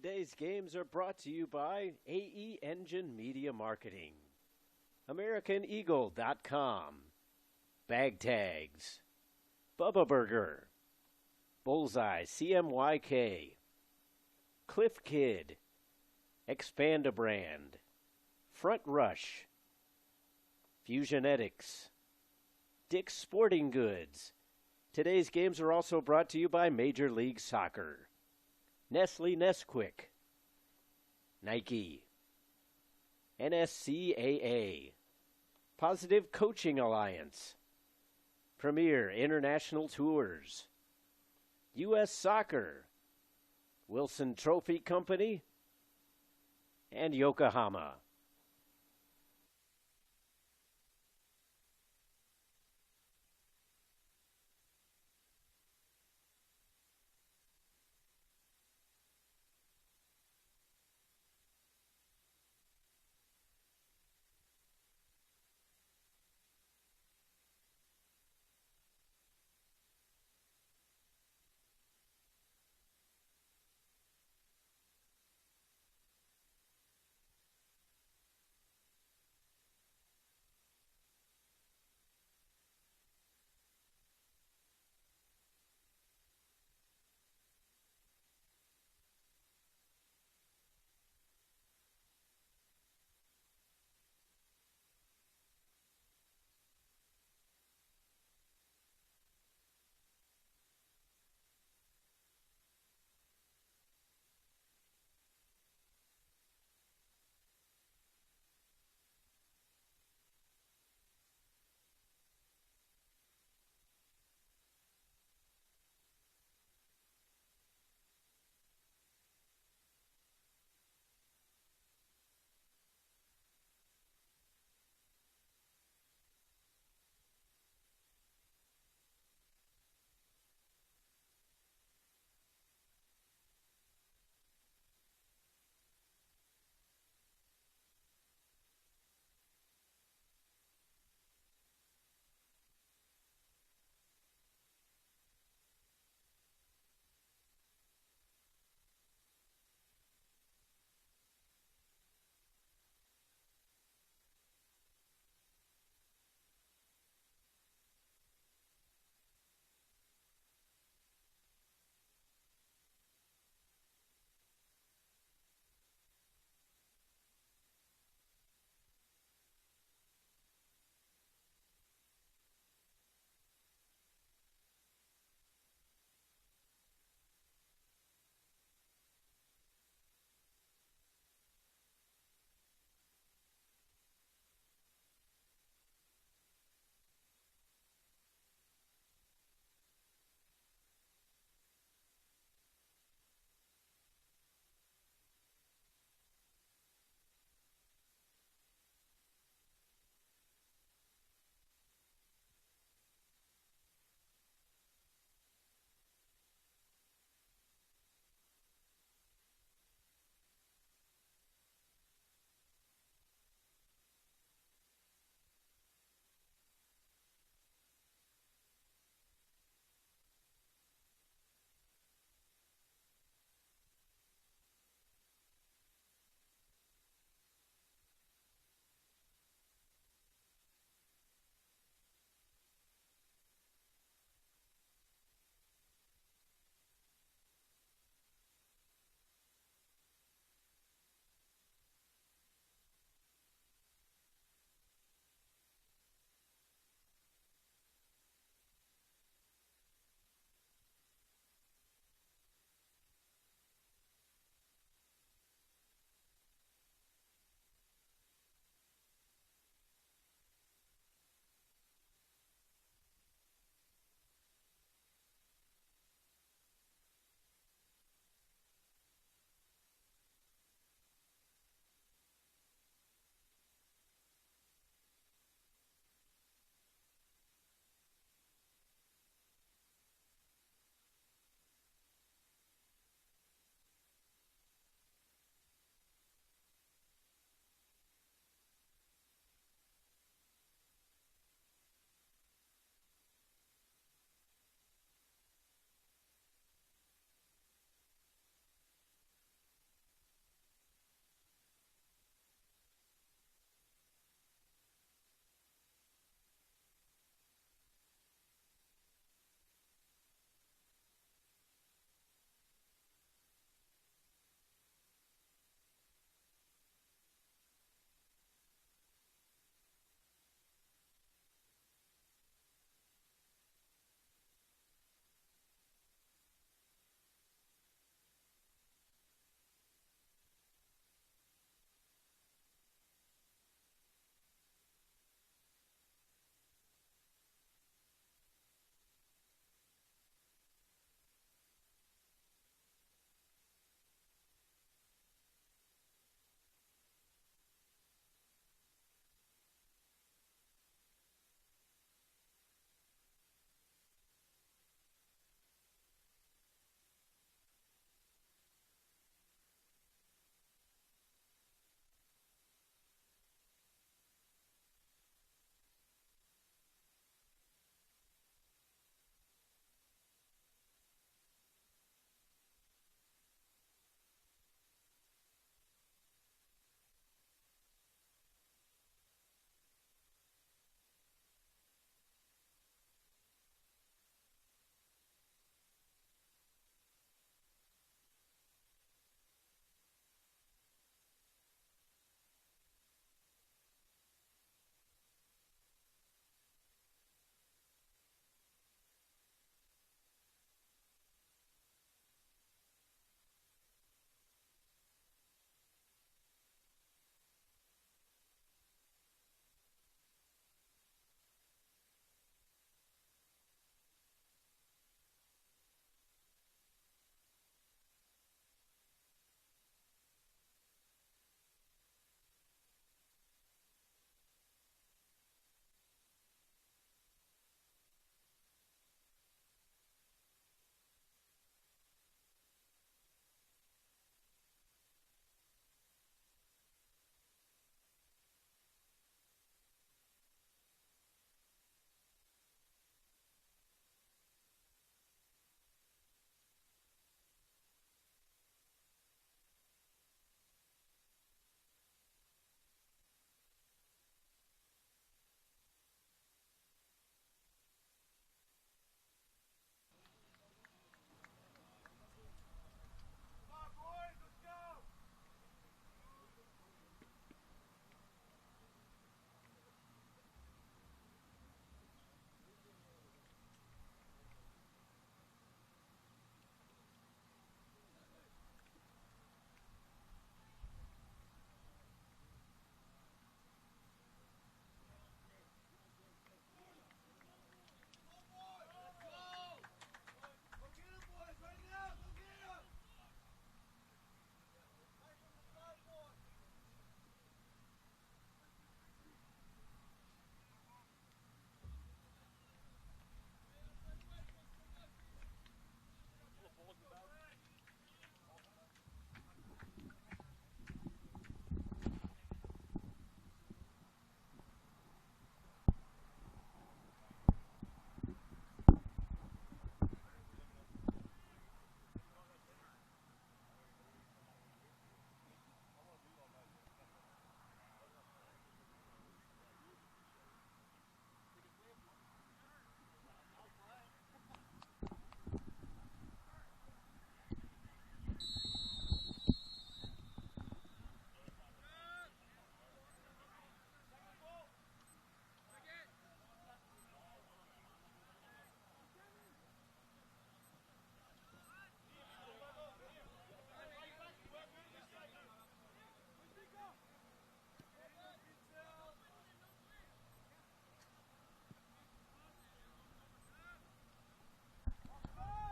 Today's games are brought to you by AE Engine Media Marketing, AmericanEagle.com, Bag Tags, Bubba Burger, Bullseye CMYK, Cliff Kid, Expanda Brand, Front Rush, Fusionetics, Dick's Sporting Goods. Today's games are also brought to you by Major League Soccer, Nestle Nesquik, Nike, NSCAA, Positive Coaching Alliance, Premier International Tours, U.S. Soccer, Wilson Trophy Company, and Yokohama.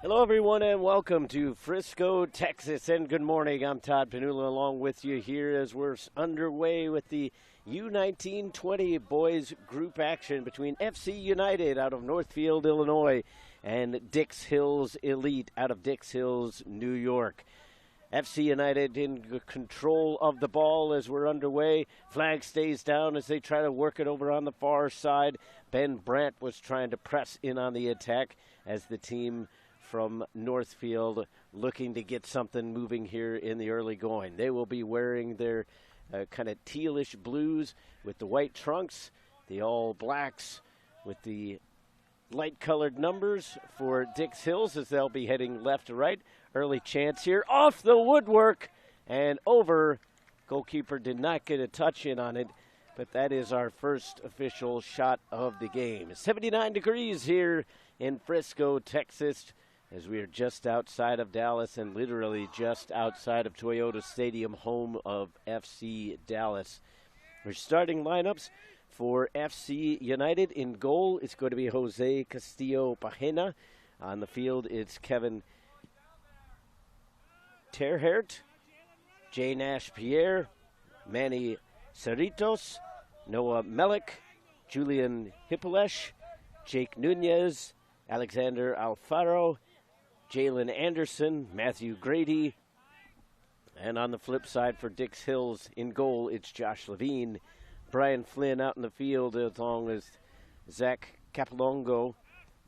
Hello, everyone, and welcome to Frisco, Texas. And good morning. I'm Todd Panula along with you here as we're underway with the U19-20 boys group action between FC United out of Northfield, Illinois, and Dix Hills Elite out of Dix Hills, New York. FC United in control of the ball as we're underway. Flag stays down as they try to work it over on the far side. Ben Brandt was trying to press in on the attack as the team from Northfield looking to get something moving here in the early going. They will be wearing their kind of tealish blues with the white trunks, the all blacks with the light-colored numbers for Dix Hills as they'll be heading left to right. Early chance here, off the woodwork and over. Goalkeeper did not get a touch in on it, but that is our first official shot of the game. 79 degrees here in Frisco, Texas, as we are just outside of Dallas and literally just outside of Toyota Stadium, home of FC Dallas. Our starting lineups for FC United. In goal, it's going to be Jose Castillo-Pajena. On the field, it's Kevin Terhert, Jay Nash-Pierre, Manny Cerritos, Noah Melik, Julian Hippolesh, Jake Nunez, Alexander Alfaro, Jalen Anderson, Matthew Grady, and on the flip side for Dix Hills in goal, it's Josh Levine, Brian Flynn out in the field along with Zach Capolongo,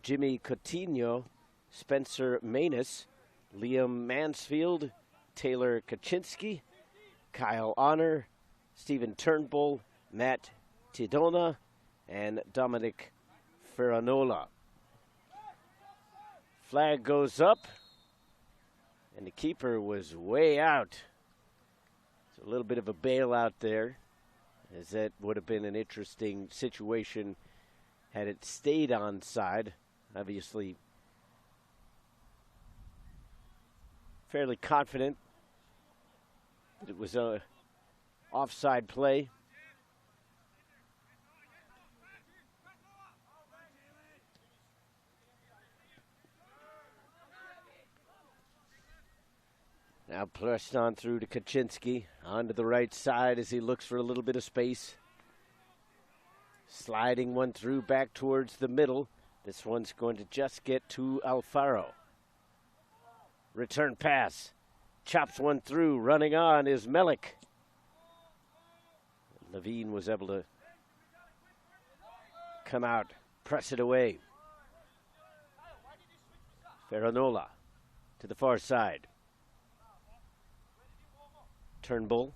Jimmy Coutinho, Spencer Manus, Liam Mansfield, Taylor Kaczynski, Kyle Honor, Stephen Turnbull, Matt Tidona, and Dominic Ferranola. Flag goes up, and the keeper was way out. It's a little bit of a bailout there, as that would have been an interesting situation had it stayed onside. Obviously, fairly confident that it was a offside play. Now pressed on through to Kaczynski, onto the right side as he looks for a little bit of space. Sliding one through back towards the middle. This one's going to just get to Alfaro. Return pass. Chops one through. Running on is Melik. Levine was able to come out, press it away. Ferranola to the far side. Turnbull.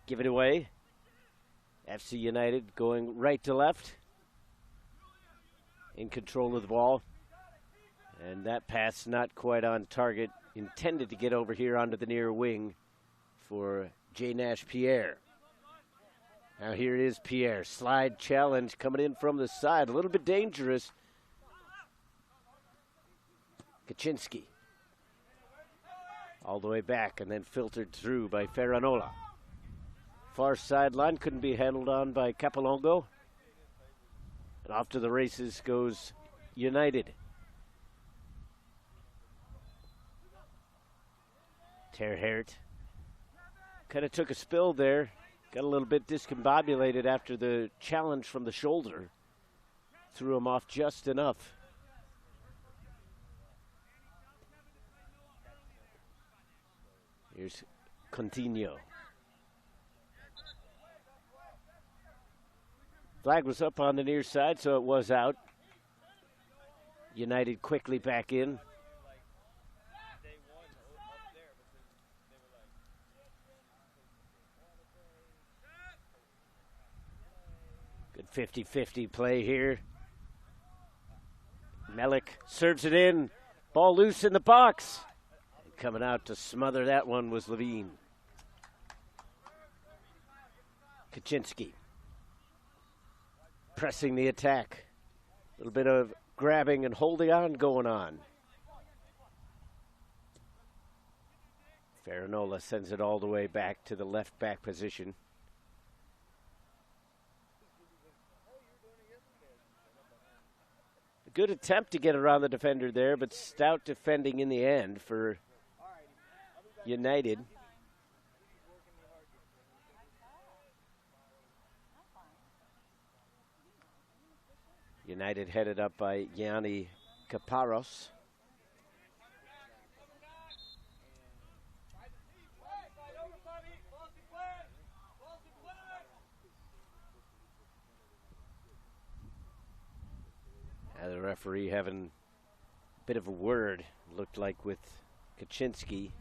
Give it away. FC United going right to left. In control of the ball. And that pass not quite on target. Intended to get over here onto the near wing for Jay Nash-Pierre. Now here is Pierre. Slide challenge coming in from the side. A little bit dangerous. Kaczynski. All the way back and then filtered through by Ferranola. Far sideline couldn't be handled on by Capolongo. And off to the races goes United. Terhert kind of took a spill there. Got a little bit discombobulated after the challenge from the shoulder. Threw him off just enough. Here's Coutinho. Flag was up on the near side, so it was out. United quickly back in. Good 50-50 play here. Melik serves it in. Ball loose in the box. Coming out to smother that one was Levine. Kaczynski. Pressing the attack. A little bit of grabbing and holding on going on. Ferranola sends it all the way back to the left back position. good attempt to get around the defender there, but stout defending in the end for United. United headed up by Yanni Caparros. The referee having a bit of a word, looked like, with Kaczynski.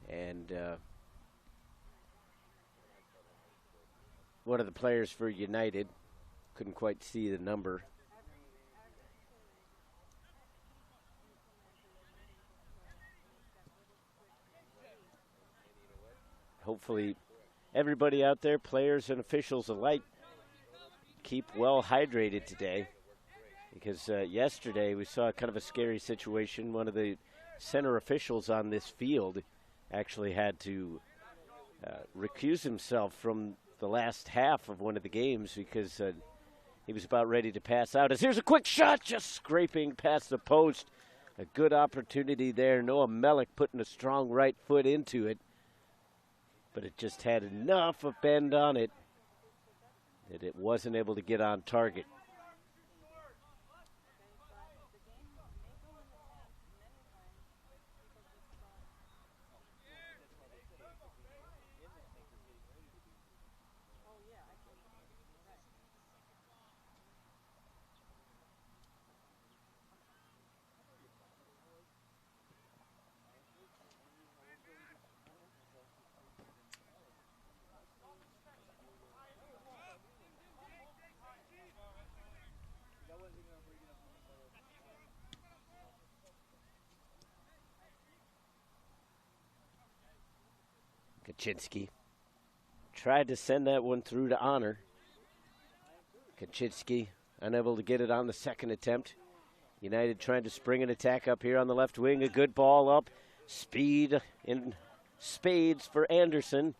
And one of the players for United couldn't quite see the number. Hopefully everybody out there, players and officials alike, keep well hydrated today. Because yesterday we saw kind of a scary situation. One of the center officials on this field actually had to recuse himself from the last half of one of the games because he was about ready to pass out. As here's a quick shot, just scraping past the post. A good opportunity there. Noah Mellick putting a strong right foot into it. But it just had enough of bend on it that it wasn't able to get on target. Kaczynski tried to send that one through to Honor. Kaczynski unable to get it on the second attempt. United trying to spring an attack up here on the left wing. A good ball up. Speed in spades for Anderson,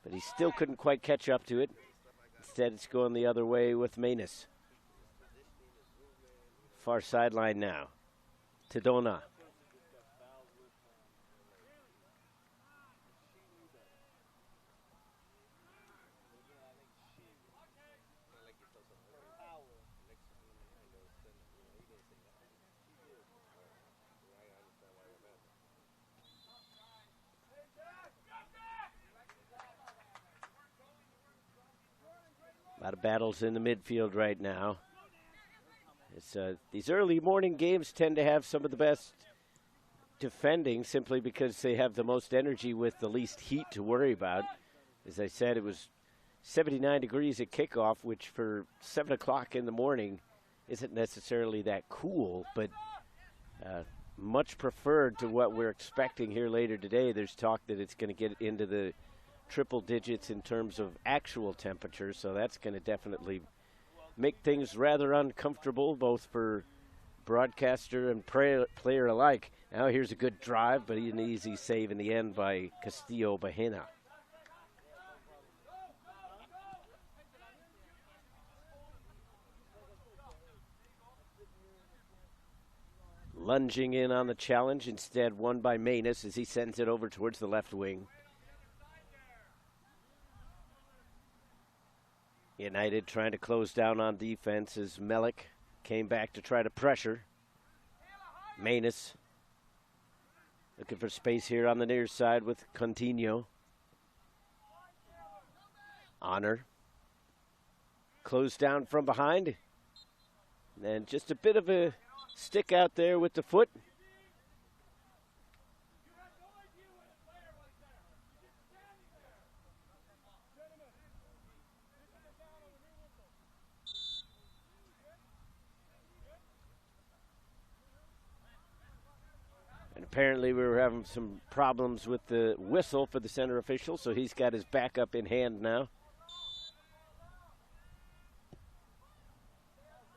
but he still couldn't quite catch up to it. Instead, it's going the other way with Manus. Far sideline now. Tadona. A lot of battles in the midfield right now. It's, these early morning games tend to have some of the best defending simply because they have the most energy with the least heat to worry about. As I said, it was 79 degrees at kickoff, which for 7 o'clock in the morning isn't necessarily that cool, but much preferred to what we're expecting here later today. There's talk that it's going to get into the triple digits in terms of actual temperature, so that's going to definitely make things rather uncomfortable, both for broadcaster and player alike. Now here's a good drive, but an easy save in the end by Castillo Bahena. Lunging in on the challenge, instead won by Manus as he sends it over towards the left wing. United trying to close down on defense as Mellick came back to try to pressure. Manus looking for space here on the near side with Coutinho. Honor closed down from behind. And just a bit of a stick out there with the foot. Apparently we were having some problems with the whistle for the center official, so he's got his backup in hand now.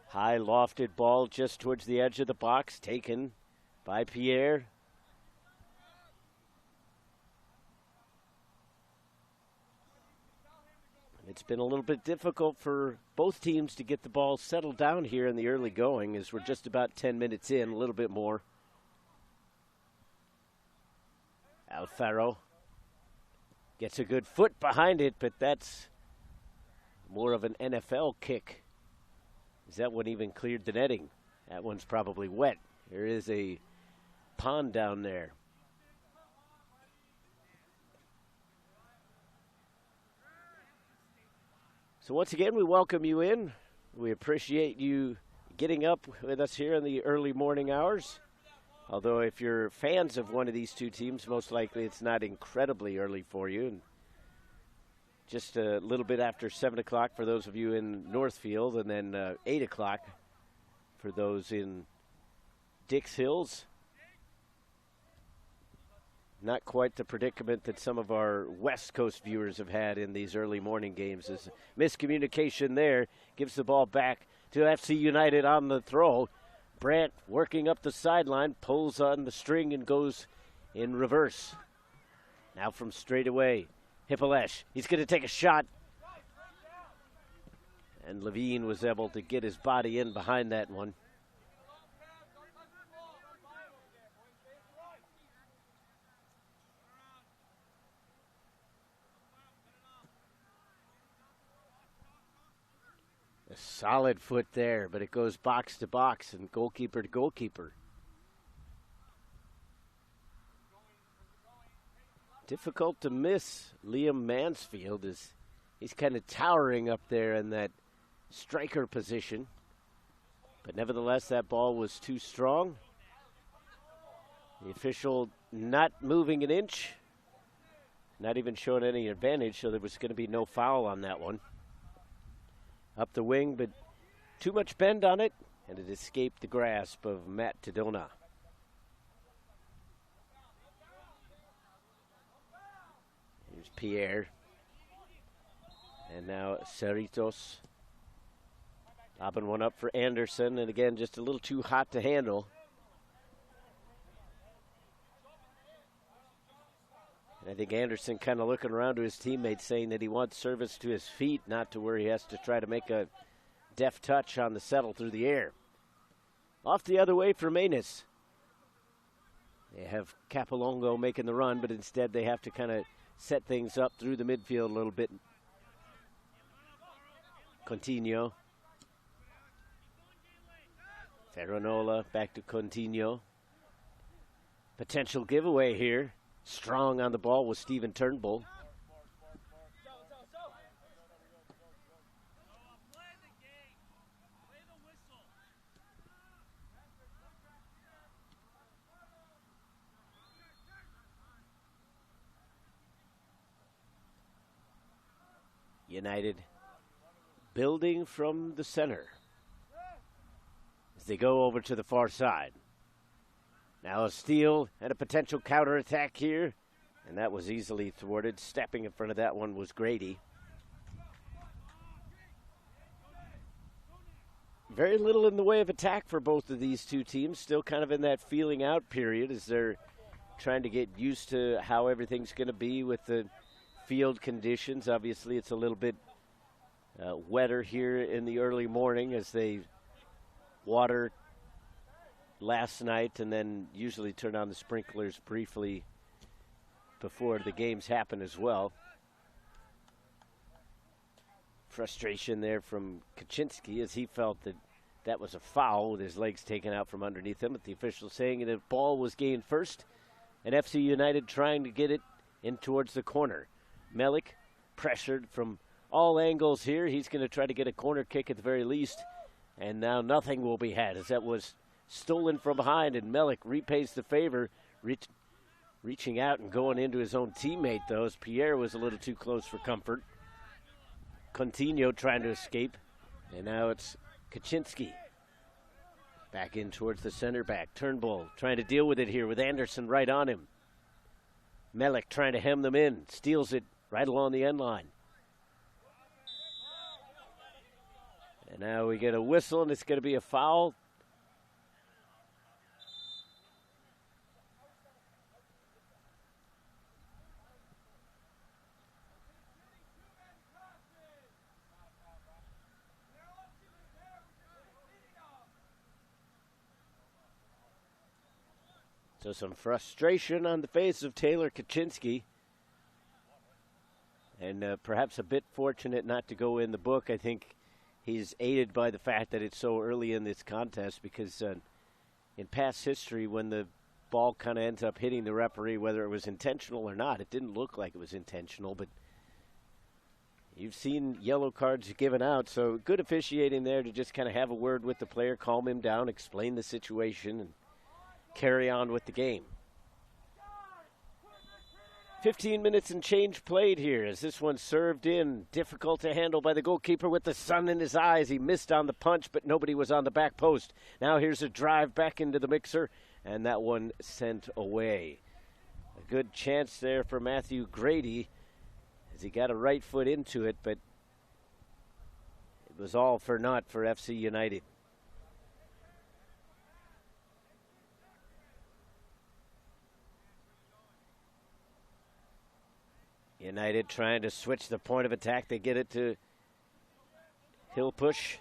High lofted ball just towards the edge of the box, taken by Pierre. It's been a little bit difficult for both teams to get the ball settled down here in the early going, as we're just about 10 minutes in, a little bit more. Alfaro gets a good foot behind it, but that's more of an NFL kick. Is that one even cleared the netting? That one's probably wet. There is a pond down there. So once again, we welcome you in. We appreciate you getting up with us here in the early morning hours. Although if you're fans of one of these two teams, most likely it's not incredibly early for you. And just a little bit after 7 o'clock for those of you in Northfield, and then 8 o'clock for those in Dix Hills. Not quite the predicament that some of our West Coast viewers have had in these early morning games. As miscommunication there gives the ball back to FC United on the throw. Brandt working up the sideline, pulls on the string and goes in reverse. Now from straight away, Hippolesh. He's going to take a shot. And Levine was able to get his body in behind that one. A solid foot there, but it goes box to box and goalkeeper to goalkeeper. Difficult to miss Liam Mansfield, as he's kind of towering up there in that striker position. But nevertheless, that ball was too strong. The official not moving an inch, not even showing any advantage, so there was going to be no foul on that one. Up the wing, but too much bend on it, and it escaped the grasp of Matt Tadona. Here's Pierre. And now Cerritos. Lobbing one up for Anderson, and again, just a little too hot to handle. And I think Anderson kind of looking around to his teammates saying that he wants service to his feet, not to where he has to try to make a deft touch on the settle through the air. Off the other way for Manus. They have Capolongo making the run, but instead they have to kind of set things up through the midfield a little bit. Coutinho. Ferranola back to Coutinho. Potential giveaway here. Strong on the ball was Stephen Turnbull. United building from the center as they go over to the far side. Now a steal and a potential counterattack here, and that was easily thwarted. Stepping in front of that one was Grady. Very little in the way of attack for both of these two teams. Still kind of in that feeling out period as they're trying to get used to how everything's going to be with the field conditions. Obviously, it's a little bit wetter here in the early morning as they water last night and then usually turn on the sprinklers briefly before the games happen as well. Frustration there from Kaczynski as he felt that that was a foul with his legs taken out from underneath him, but the official saying that the ball was gained first, and FC United trying to get it in towards the corner. Melik pressured from all angles here. He's going to try to get a corner kick at the very least, and now nothing will be had as that was stolen from behind, and Melik repays the favor, reaching out and going into his own teammate, though, as Pierre was a little too close for comfort. Coutinho trying to escape, and now it's Kaczynski. Back in towards the center back. Turnbull trying to deal with it here with Anderson right on him. Melik trying to hem them in, steals it right along the end line. And now we get a whistle, and it's going to be a foul. So some frustration on the face of Taylor Kaczynski. And perhaps a bit fortunate not to go in the book. I think he's aided by the fact that it's so early in this contest because in past history, when the ball kind of ends up hitting the referee, whether it was intentional or not, it didn't look like it was intentional, but you've seen yellow cards given out, so good officiating there to just kind of have a word with the player, calm him down, explain the situation, and carry on with the game. 15 minutes and change played here as this one served in. Difficult to handle by the goalkeeper with the sun in his eyes. He missed on the punch, but nobody was on the back post. Now here's a drive back into the mixer, and that one sent away. A good chance there for Matthew Grady as he got a right foot into it, but it was all for naught for FC United. United trying to switch the point of attack. They get it to Hillpush.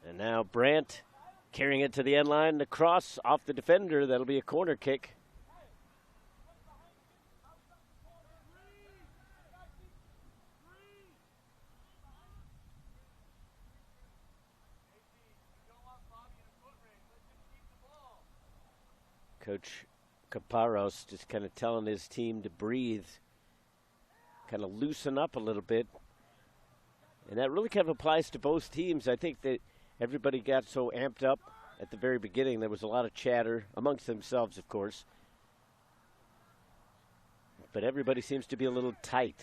And now Brandt carrying it to the end line. The cross off the defender. That'll be a corner kick. Coach Caparros just kind of telling his team to breathe, kind of loosen up a little bit. And that really kind of applies to both teams. I think that everybody got so amped up at the very beginning. There was a lot of chatter amongst themselves, of course. But everybody seems to be a little tight.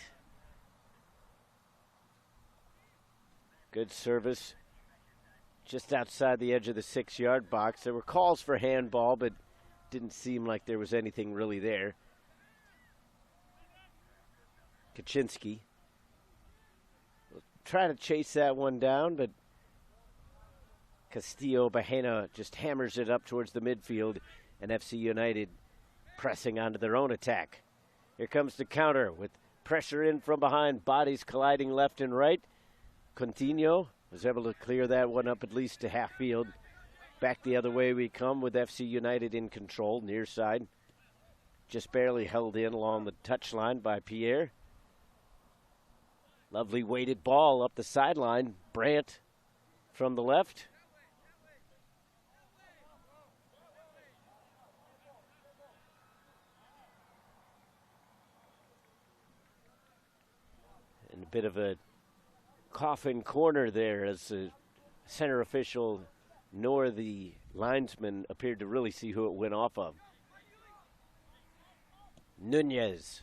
Good service just outside the edge of the 6-yard box. There were calls for handball, but didn't seem like there was anything really there. Kaczynski will try to chase that one down, but Castillo Bahena just hammers it up towards the midfield, and FC United pressing onto their own attack. Here comes the counter with pressure in from behind, bodies colliding left and right. Coutinho was able to clear that one up at least to half field. Back the other way we come with FC United in control, near side. Just barely held in along the touchline by Pierre. Lovely weighted ball up the sideline. Brandt from the left. And a bit of a coffin corner there as the center official nor the linesman appeared to really see who it went off of. Nunez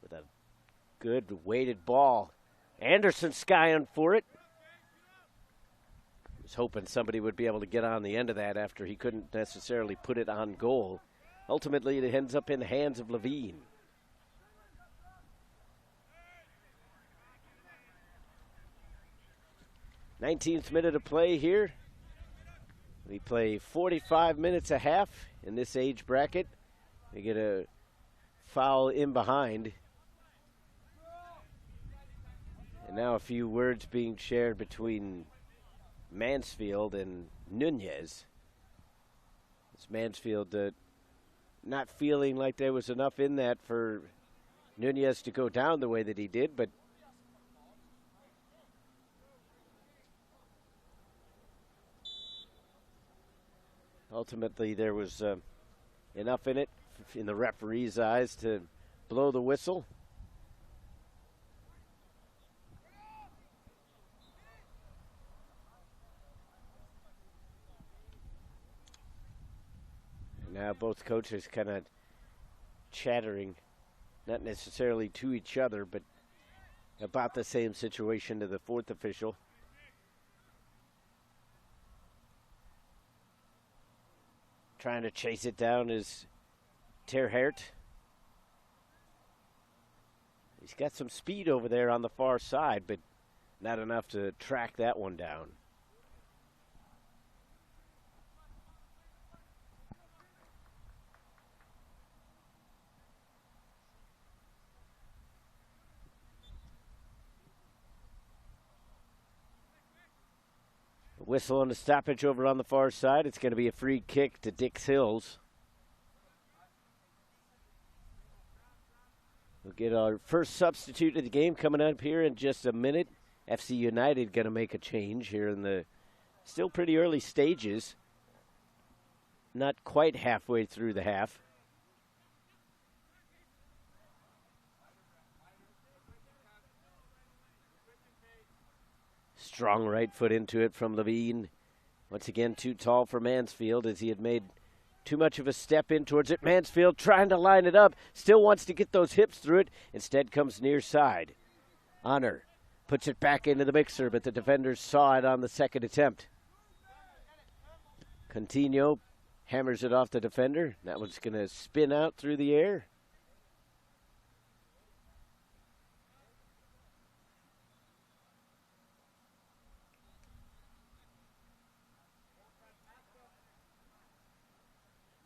with a good weighted ball. Anderson skying for it. Was hoping somebody would be able to get on the end of that after he couldn't necessarily put it on goal. Ultimately, it ends up in the hands of Levine. Nineteenth minute of play here. We play 45 minutes a half in this age bracket. We get a foul in behind. And now a few words being shared between Mansfield and Nunez. It's Mansfield not feeling like there was enough in that for Nunez to go down the way that he did, but ultimately, there was enough in it, in the referee's eyes, to blow the whistle. And now both coaches kind of chattering, not necessarily to each other, but about the same situation to the fourth official. Trying to chase it down is Terhert. He's got some speed over there on the far side, but not enough to track that one down. Whistle on the stoppage over on the far side. It's going to be a free kick to Dix Hills. We'll get our first substitute of the game coming up here in just a minute. FC United going to make a change here in the still pretty early stages. Not quite halfway through the half. Strong right foot into it from Levine. Once again, too tall for Mansfield as he had made too much of a step in towards it. Mansfield trying to line it up. Still wants to get those hips through it. Instead comes near side. Honor puts it back into the mixer, but the defenders saw it on the second attempt. Coutinho hammers it off the defender. That one's going to spin out through the air.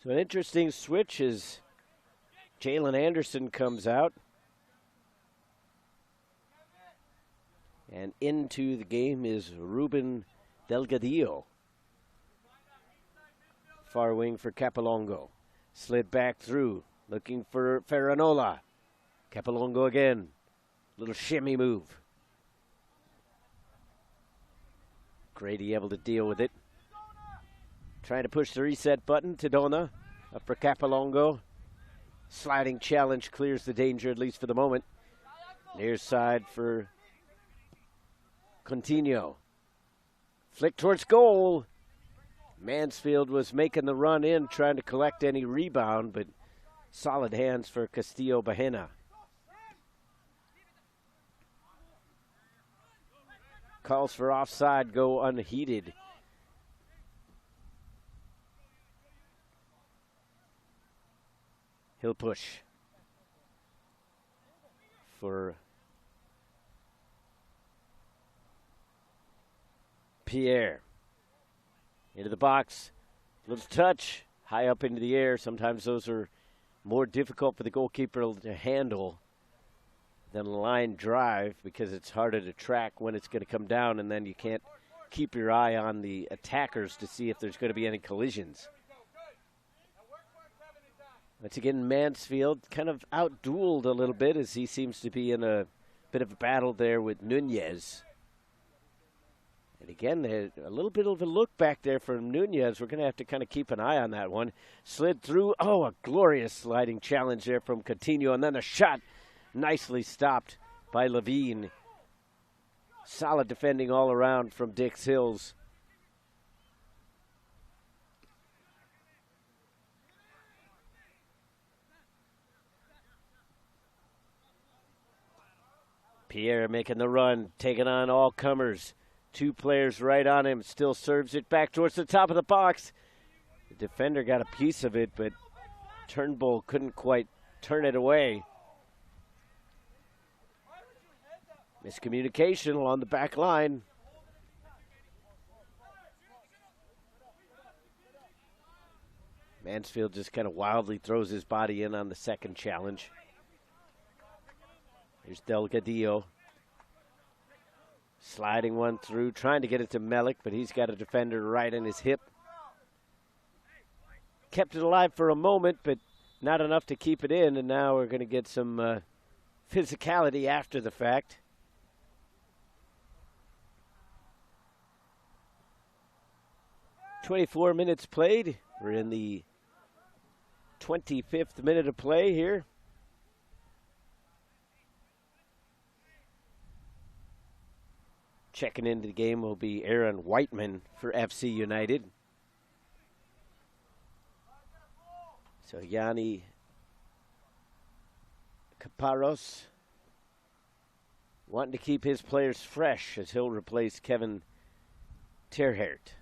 So an interesting switch as Jalen Anderson comes out. And into the game is Ruben Delgadillo. Far wing for Capolongo. Slid back through, looking for Ferranola. Capolongo again. Little shimmy move. Grady able to deal with it. Trying to push the reset button. Tadona up for Capolongo. Sliding challenge clears the danger, at least for the moment. Near side for Coutinho. Flick towards goal. Mansfield was making the run in, trying to collect any rebound, but solid hands for Castillo Bahena. Calls for offside go unheeded. He'll push for Pierre. Into the box. Little touch. High up into the air. Sometimes those are more difficult for the goalkeeper to handle than a line drive because it's harder to track when it's going to come down, and then you can't keep your eye on the attackers to see if there's going to be any collisions. Once again, Mansfield kind of out-dueled a little bit as he seems to be in a bit of a battle there with Nunez. And again, a little bit of a look back there from Nunez. We're going to have to kind of keep an eye on that one. Slid through. Oh, a glorious sliding challenge there from Coutinho. And then a shot nicely stopped by Levine. Solid defending all around from Dix Hills. Pierre making the run, taking on all comers. Two players right on him, still serves it back towards the top of the box. The defender got a piece of it, but Turnbull couldn't quite turn it away. Miscommunication along the back line. Mansfield just kind of wildly throws his body in on the second challenge. Here's Delgadillo. Sliding one through, trying to get it to Melik, but he's got a defender right in his hip. Kept it alive for a moment, but not enough to keep it in, and now we're going to get some physicality after the fact. "24 minutes played. We're in the 25th minute of play here. Checking into the game will be Aaron Whiteman for FC United. So Yanni Caparros wanting to keep his players fresh as he'll replace Kevin Terhert.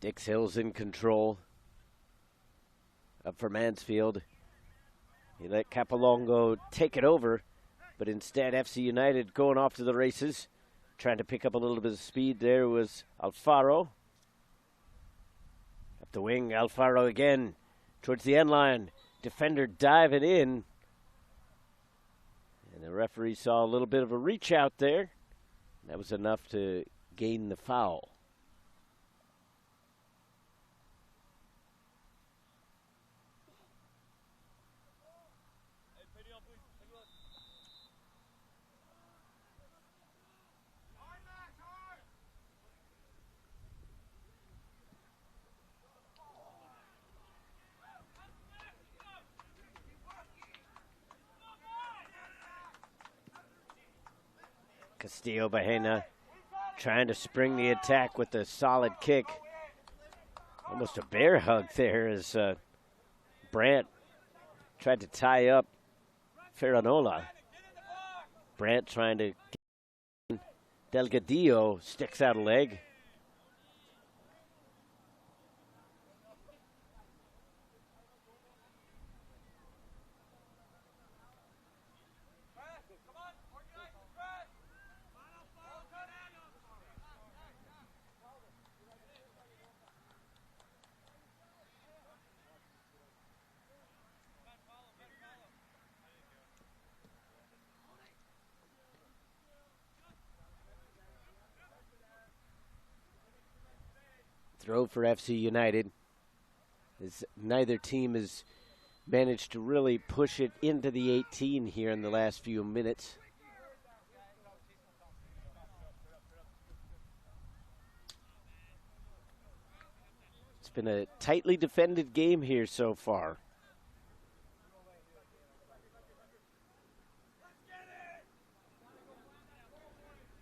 Dix Hill's in control. Up for Mansfield. He let Capolongo take it over, but instead FC United going off to the races. Trying to pick up a little bit of speed there was Alfaro. Up the wing, Alfaro again towards the end line. Defender diving in. And the referee saw a little bit of a reach out there. That was enough to gain the foul. Castillo Bahena trying to spring the attack with a solid kick. Almost a bear hug there as Brandt tried to tie up Ferranola. Brandt trying to get Delgadillo, sticks out a leg. Throw for FC United, as neither team has managed to really push it into the 18 here in the last few minutes. It's been a tightly defended game here so far.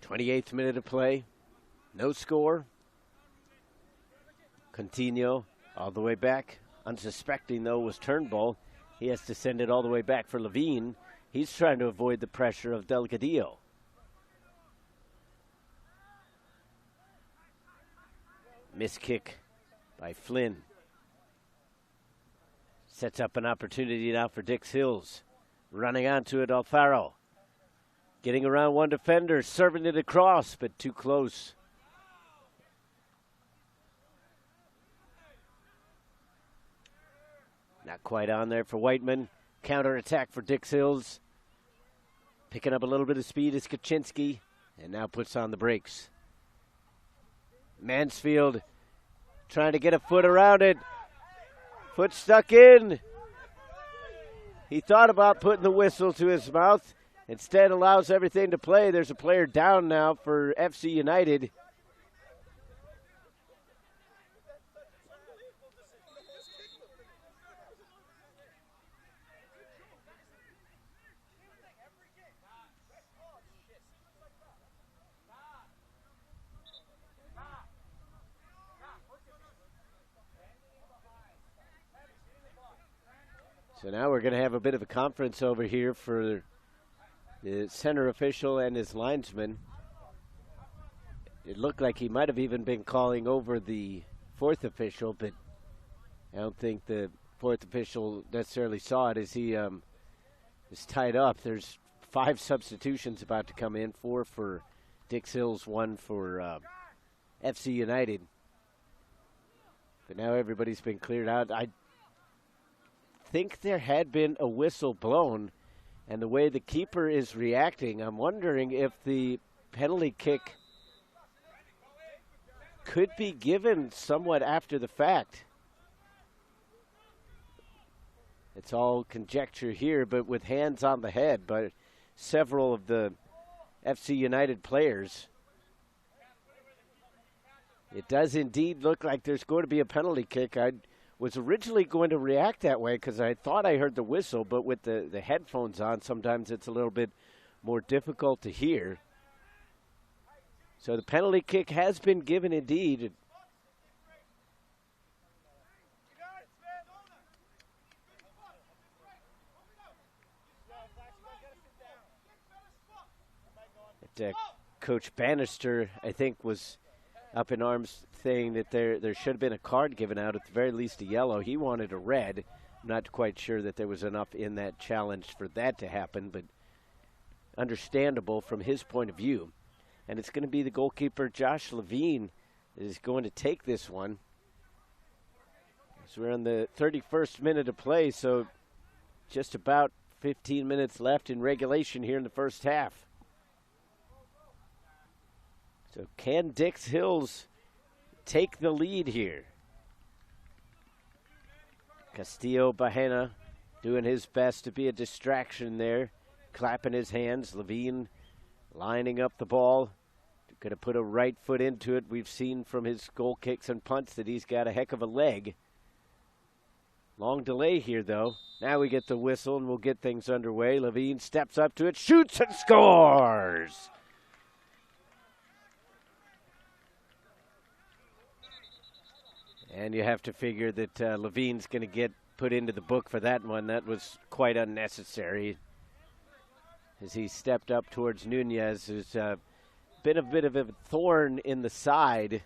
'28th minute of play, no score. Coutinho all the way back. Unsuspecting, though, was Turnbull. He has to send it all the way back for Levine. He's trying to avoid the pressure of Delgadillo. Missed kick by Flynn. Sets up an opportunity now for Dix Hills. Running onto it, Alfaro. Getting around one defender, serving it across, but too close. Not quite on there for Whiteman. Counter-attack for Dix Hills. Picking up a little bit of speed is Kaczynski, and now puts on the brakes. Mansfield trying to get a foot around it. Foot stuck in. He thought about putting the whistle to his mouth. Instead allows everything to play. There's a player down now for FC United. So now we're going to have a bit of a conference over here for the center official and his linesman. It looked like he might have even been calling over the fourth official, but I don't think the fourth official necessarily saw it as he is tied up. There's 5 substitutions about to come in, 4 for Dix Hills, 1 for FC United. But now everybody's been cleared out. I think there had been a whistle blown, and the way the keeper is reacting, I'm wondering if the penalty kick could be given somewhat after the fact. It's all conjecture here, but with hands on the head by several of the FC United players. It does indeed look like there's going to be a penalty kick. I was originally going to react that way because I thought I heard the whistle, but with the headphones on, sometimes it's a little bit more difficult to hear. So the penalty kick has been given indeed. Coach Bannister, I think, was up in arms saying that there should have been a card given out, at the very least a yellow. He wanted a red. I'm not quite sure that there was enough in that challenge for that to happen, but understandable from his point of view. And it's going to be the goalkeeper, Josh Levine, that is going to take this one. So we're in the 31st minute of play, so just about 15 minutes left in regulation here in the first half. So can Dix Hills take the lead here? Castillo Bahena doing his best to be a distraction there, clapping his hands. Levine lining up the ball. Going to put a right foot into it. We've seen from his goal kicks and punts that he's got a heck of a leg. Long delay here, though. Now we get the whistle, and we'll get things underway. Levine steps up to it, shoots and scores! And you have to figure that Levine's going to get put into the book for that one. That was quite unnecessary. As he stepped up towards Nunez, who's been a bit of a thorn in the side.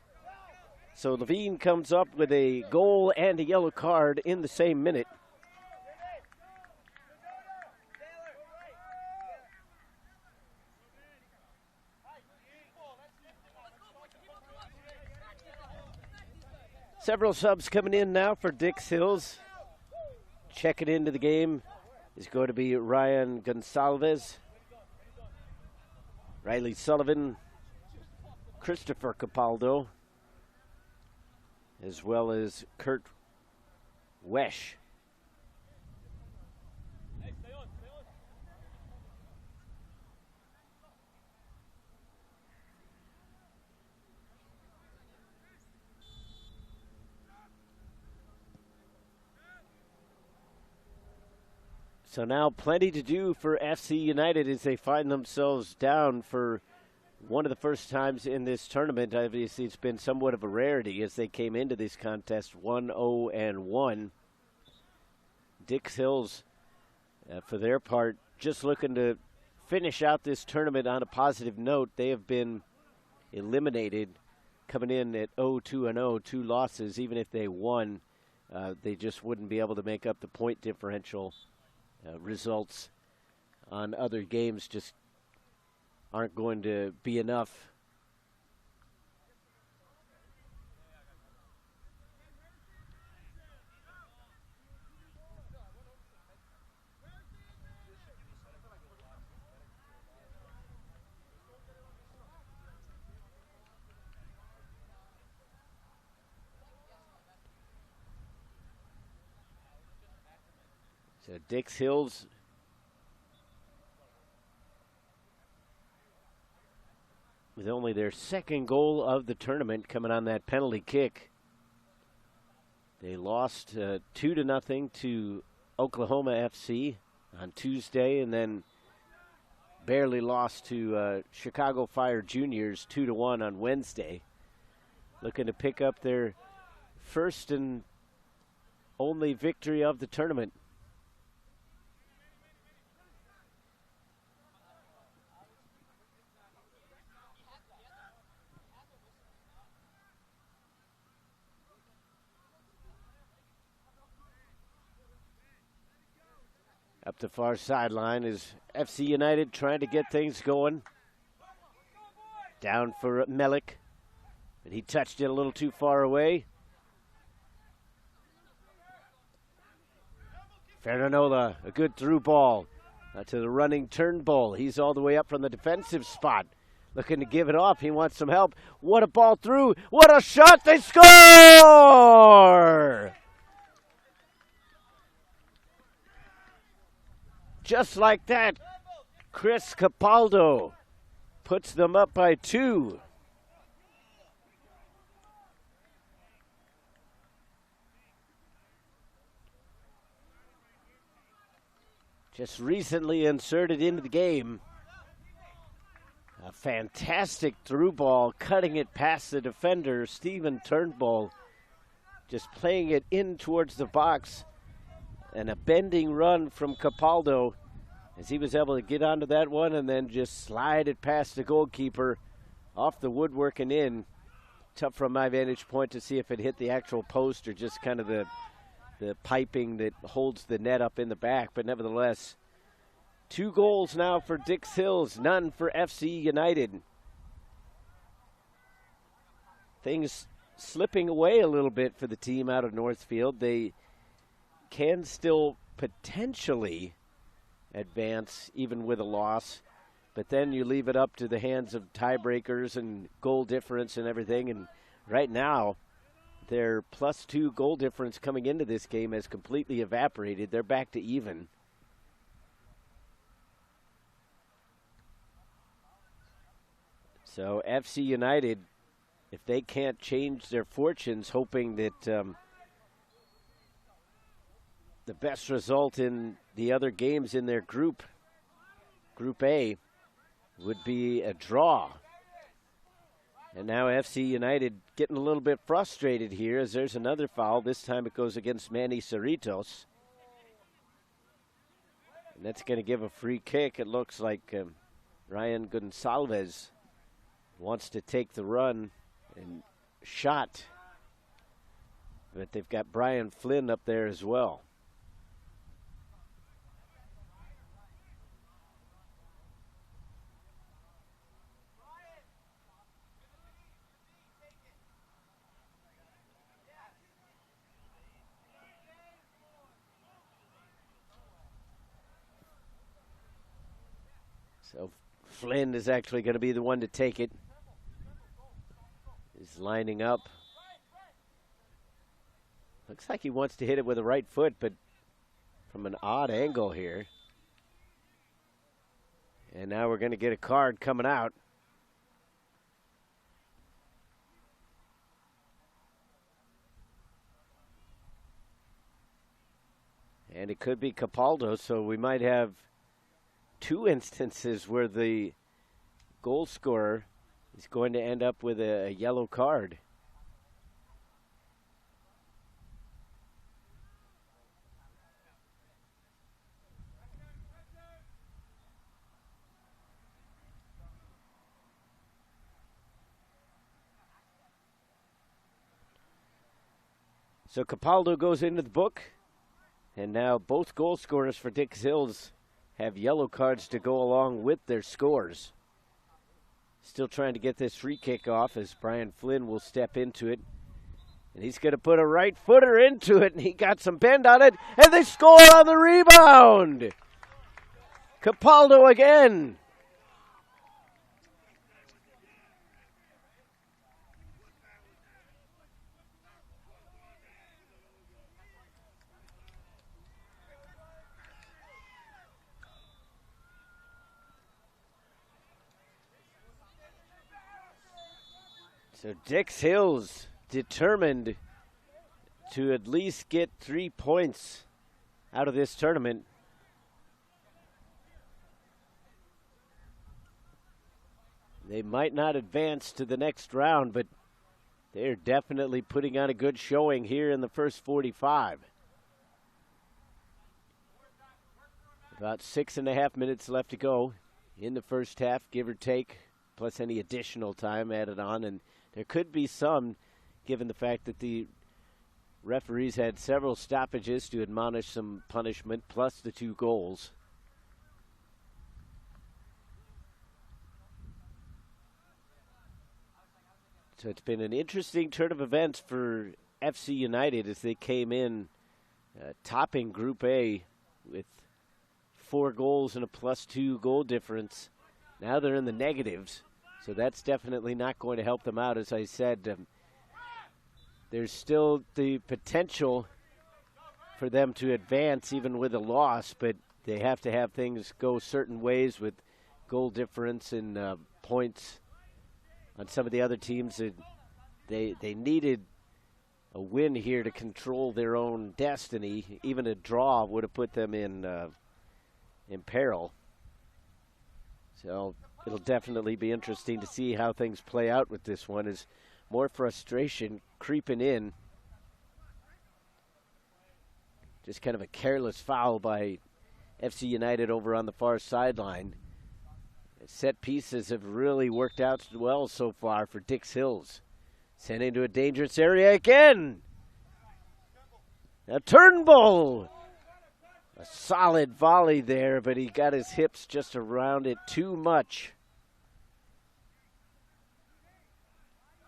So Levine comes up with a goal and a yellow card in the same minute. Several subs coming in now for Dix Hills. Checking into the game is going to be Ryan Gonsalves, Riley Sullivan, Christopher Capaldo, as well as Kurt Wesch. So now plenty to do for FC United as they find themselves down for one of the first times in this tournament. Obviously, it's been somewhat of a rarity as they came into this contest 1-0-1. Dix Hills, for their part, just looking to finish out this tournament on a positive note. They have been eliminated coming in at 0-2-0, 2 losses. Even if they won, they just wouldn't be able to make up the point differential. Results on other games just aren't going to be enough. So Dix Hills with only their second goal of the tournament coming on that penalty kick. They lost 2-0 to Oklahoma FC on Tuesday, and then barely lost to Chicago Fire Juniors 2-1 on Wednesday. Looking to pick up their first and only victory of the tournament. Up the far sideline is FC United trying to get things going. Down for Melik, and he touched it a little too far away. Ferranola, a good through ball to the running Turnbull. He's all the way up from the defensive spot. Looking to give it off. He wants some help. What a ball through. What a shot. They score! Just like that, Chris Capaldo puts them up by 2. Just recently inserted into the game. A fantastic through ball, cutting it past the defender, Stephen Turnbull, just playing it in towards the box. And a bending run from Capaldo as he was able to get onto that one and then just slide it past the goalkeeper off the woodwork and in. tough from my vantage point to see if it hit the actual post or just kind of the piping that holds the net up in the back. But nevertheless, 2 goals now for Dix Hills, none for FC United. Things slipping away a little bit for the team out of Northfield. They can still potentially advance even with a loss, but then you leave it up to the hands of tiebreakers and goal difference and everything. And right now, their +2 goal difference coming into this game has completely evaporated. They're back to even. So FC United, if they can't change their fortunes, hoping that the best result in the other games in their group, Group A, would be a draw. And now FC United getting a little bit frustrated here as there's another foul. This time it goes against Manny Cerritos. And that's going to give a free kick. It looks like Ryan Gonsalves wants to take the run and shot. But they've got Brian Flynn up there as well. So Flynn is actually going to be the one to take it. He's lining up. Looks like he wants to hit it with the right foot, but from an odd angle here. And now we're going to get a card coming out. And it could be Capaldo, so we might have 2 instances where the goal scorer is going to end up with a yellow card. So Capaldo goes into the book, and now both goal scorers for Dix Hills have yellow cards to go along with their scores. Still trying to get this free kick off as Brian Flynn will step into it. And he's going to put a right footer into it, and he got some bend on it, and they score on the rebound. Capaldo again. So Dix Hills determined to at least get 3 points out of this tournament. They might not advance to the next round, but they're definitely putting on a good showing here in the first 45. About 6.5 minutes left to go in the first half, give or take, plus any additional time added on. And there could be some, given the fact that the referees had several stoppages to admonish some punishment, plus the 2 goals. So it's been an interesting turn of events for FC United as they came in topping Group A with 4 goals and a +2 goal difference. Now they're in the negatives. So that's definitely not going to help them out. As I said, there's still the potential for them to advance even with a loss, but they have to have things go certain ways with goal difference and points on some of the other teams. They needed a win here to control their own destiny. Even a draw would have put them in peril. So it'll definitely be interesting to see how things play out with this one as more frustration creeping in. Just kind of a careless foul by FC United over on the far sideline. Set pieces have really worked out well so far for Dix Hills. Sent into a dangerous area again. Now Turnbull. A solid volley there, but he got his hips just around it too much.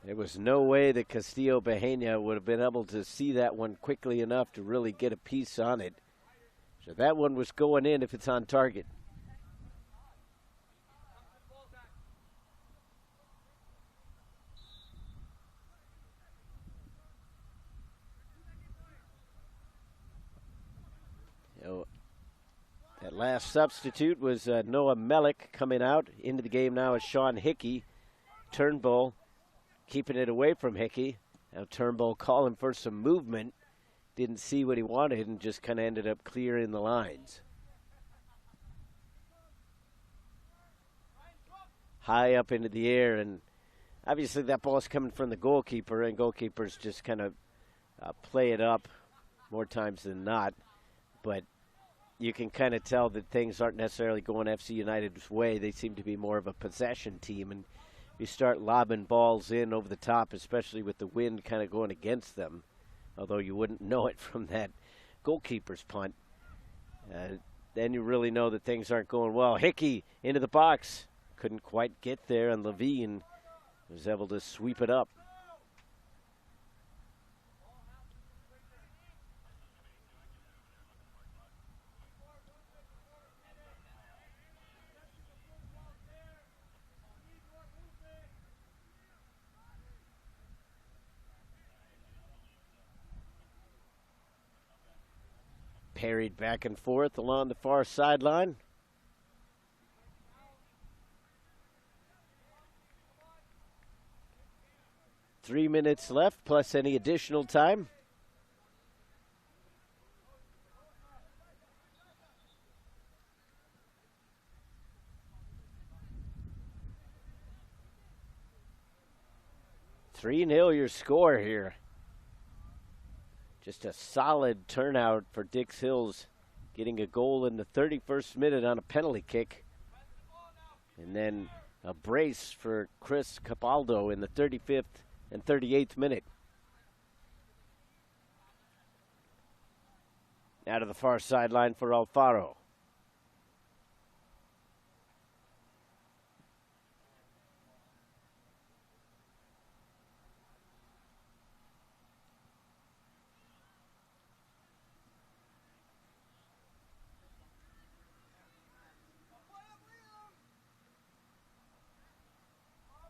There was no way that Castillo Bajena would have been able to see that one quickly enough to really get a piece on it. So that one was going in if it's on target. That last substitute was Noah Mellick coming out. Into the game now is Sean Hickey. Turnbull keeping it away from Hickey. Now Turnbull calling for some movement. Didn't see what he wanted and just kind of ended up clearing the lines. High up into the air, and obviously that ball's coming from the goalkeeper, and goalkeepers just kind of play it up more times than not. But you can kind of tell that things aren't necessarily going FC United's way. They seem to be more of a possession team, and you start lobbing balls in over the top, especially with the wind kind of going against them, although you wouldn't know it from that goalkeeper's punt. Then you really know that things aren't going well. Hickey into the box. Couldn't quite get there, and Levine was able to sweep it up. Parried back and forth along the far sideline. Three minutes left, plus any additional time. (3-0) your score here. Just a solid turnout for Dix Hills, getting a goal in the 31st minute on a penalty kick. And then a brace for Chris Capaldo in the 35th and 38th minute. Out of the far sideline for Alfaro.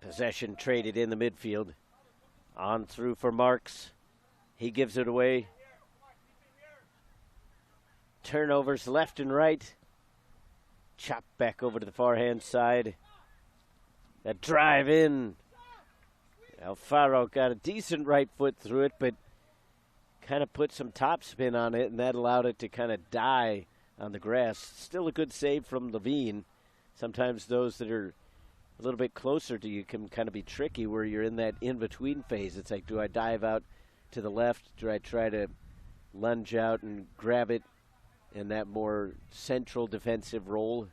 Possession traded in the midfield. On through for Marks. He gives it away. Turnovers left and right. Chopped back over to the far hand side. That drive in. Alfaro got a decent right foot through it, but kind of put some topspin on it, and that allowed it to kind of die on the grass. Still a good save from Levine. Sometimes those that are a little bit closer to you can kind of be tricky where you're in that in-between phase. It's like, do I dive out to the left? Do I try to lunge out and grab it in that more central defensive role?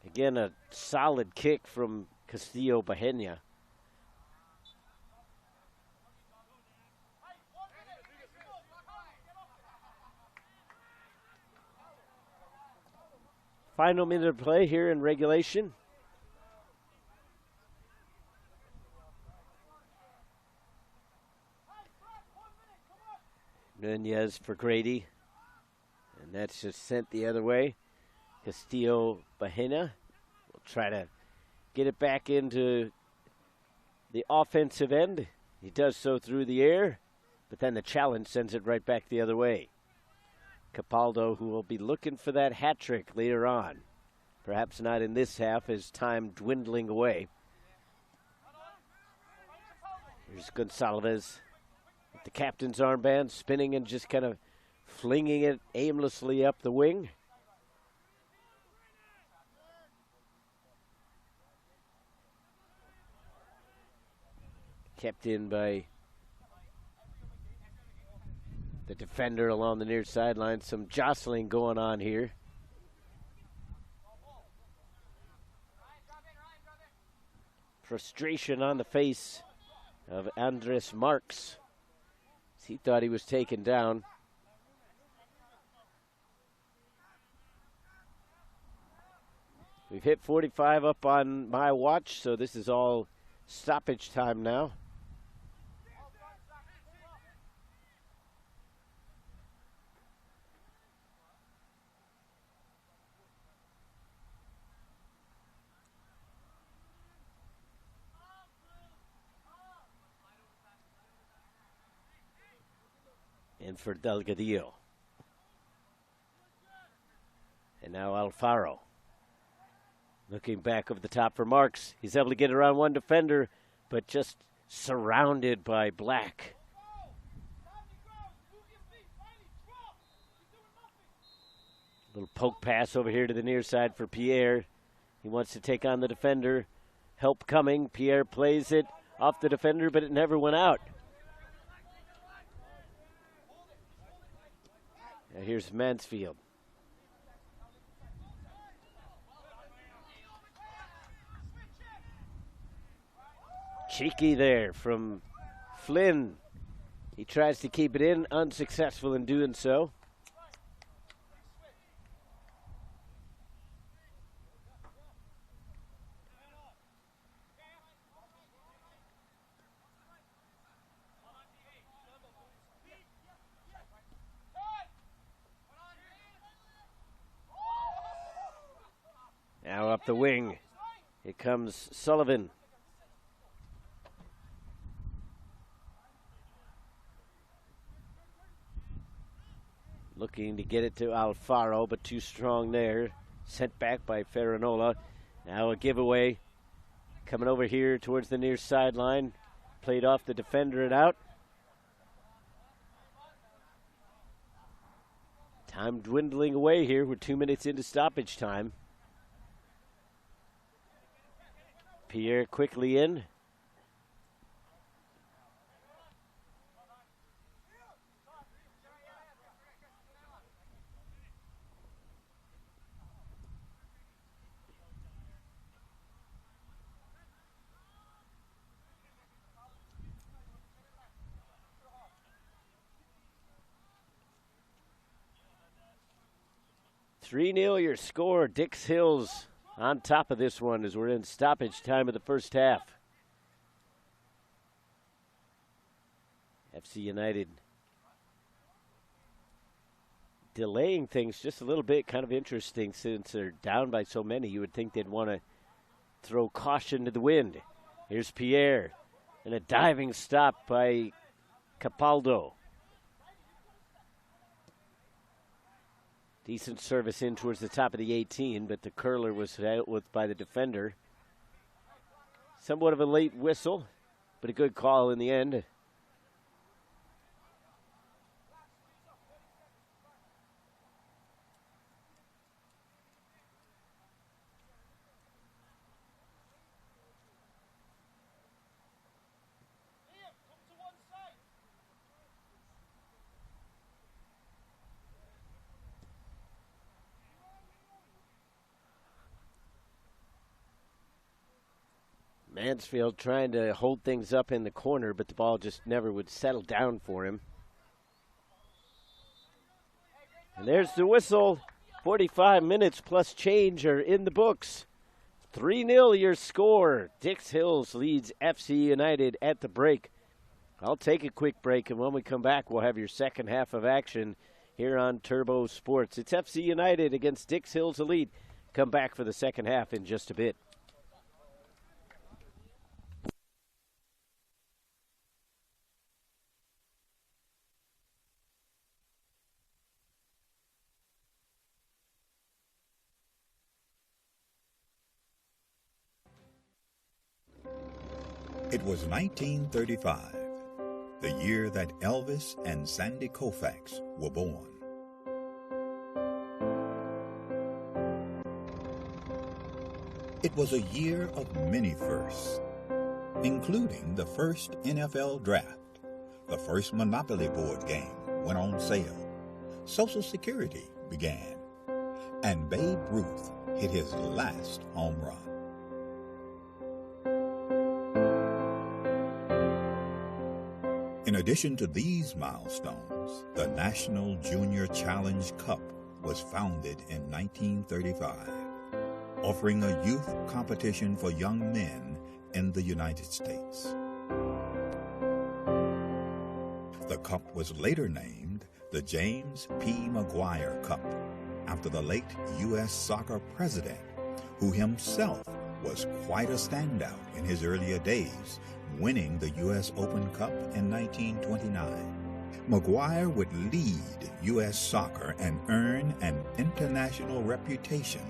Again, a solid kick from Castillo Bajena. Final minute of play here in regulation. Nunez for Grady. And that's just sent the other way. Castillo Bajena will try to get it back into the offensive end. He does so through the air, but then the challenge sends it right back the other way. Capaldo, who will be looking for that hat trick later on. Perhaps not in this half, as time dwindling away. Here's Gonsalves with the captain's armband, spinning and just kind of flinging it aimlessly up the wing. Kept in by the defender along the near sideline. Some jostling going on here. frustration on the face of Andres Marks. He thought he was taken down. We've hit 45 up on my watch, so this is all stoppage time now. And for Delgadillo. And now Alfaro. Looking back over the top for Marks. He's able to get around one defender, but just surrounded by Black. Little poke pass over here to the near side for Pierre. He wants to take on the defender. Help coming. Pierre plays it off the defender, but it never went out. Now here's Mansfield. Cheeky there from Flynn. He tries to keep it in, unsuccessful in doing so. Now up the wing. Here comes Sullivan. Looking to get it to Alfaro, but too strong there. Sent back by Ferranola. Now a giveaway. Coming over here towards the near sideline. Played off the defender and out. Time dwindling away here. We're 2 minutes into stoppage time. Pierre quickly in. "3-0 your score. Dix Hills on top of this one as we're in stoppage time of the first half. FC United delaying things just a little bit. Kind of interesting since they're down by so many. You would think they'd want to throw caution to the wind. Here's Pierre and a diving stop by Capaldo. Decent service in towards the top of the 18, but the curler was dealt with by the defender. Somewhat of a late whistle, but a good call in the end. Mansfield trying to hold things up in the corner, but the ball just never would settle down for him. And there's the whistle. 45 minutes plus change are in the books. 3-0 your score. Dix Hills leads FC United at the break. I'll take a quick break, and when we come back, we'll have your second half of action here on Turbo Sports. It's FC United against Dix Hills Elite. Come back for the second half in just a bit. It was 1935, the year that Elvis and Sandy Koufax were born. It was a year of many firsts, including the first NFL draft, the first Monopoly board game went on sale, Social Security began, and Babe Ruth hit his last home run. addition to these milestones, the National Junior Challenge Cup was founded in 1935, offering a youth competition for young men in the United States. The cup was later named the James P. Maguire Cup, after the late U.S. soccer president, who himself was quite a standout in his earlier days, winning the U.S. Open Cup in 1929. Maguire would lead U.S. soccer and earn an international reputation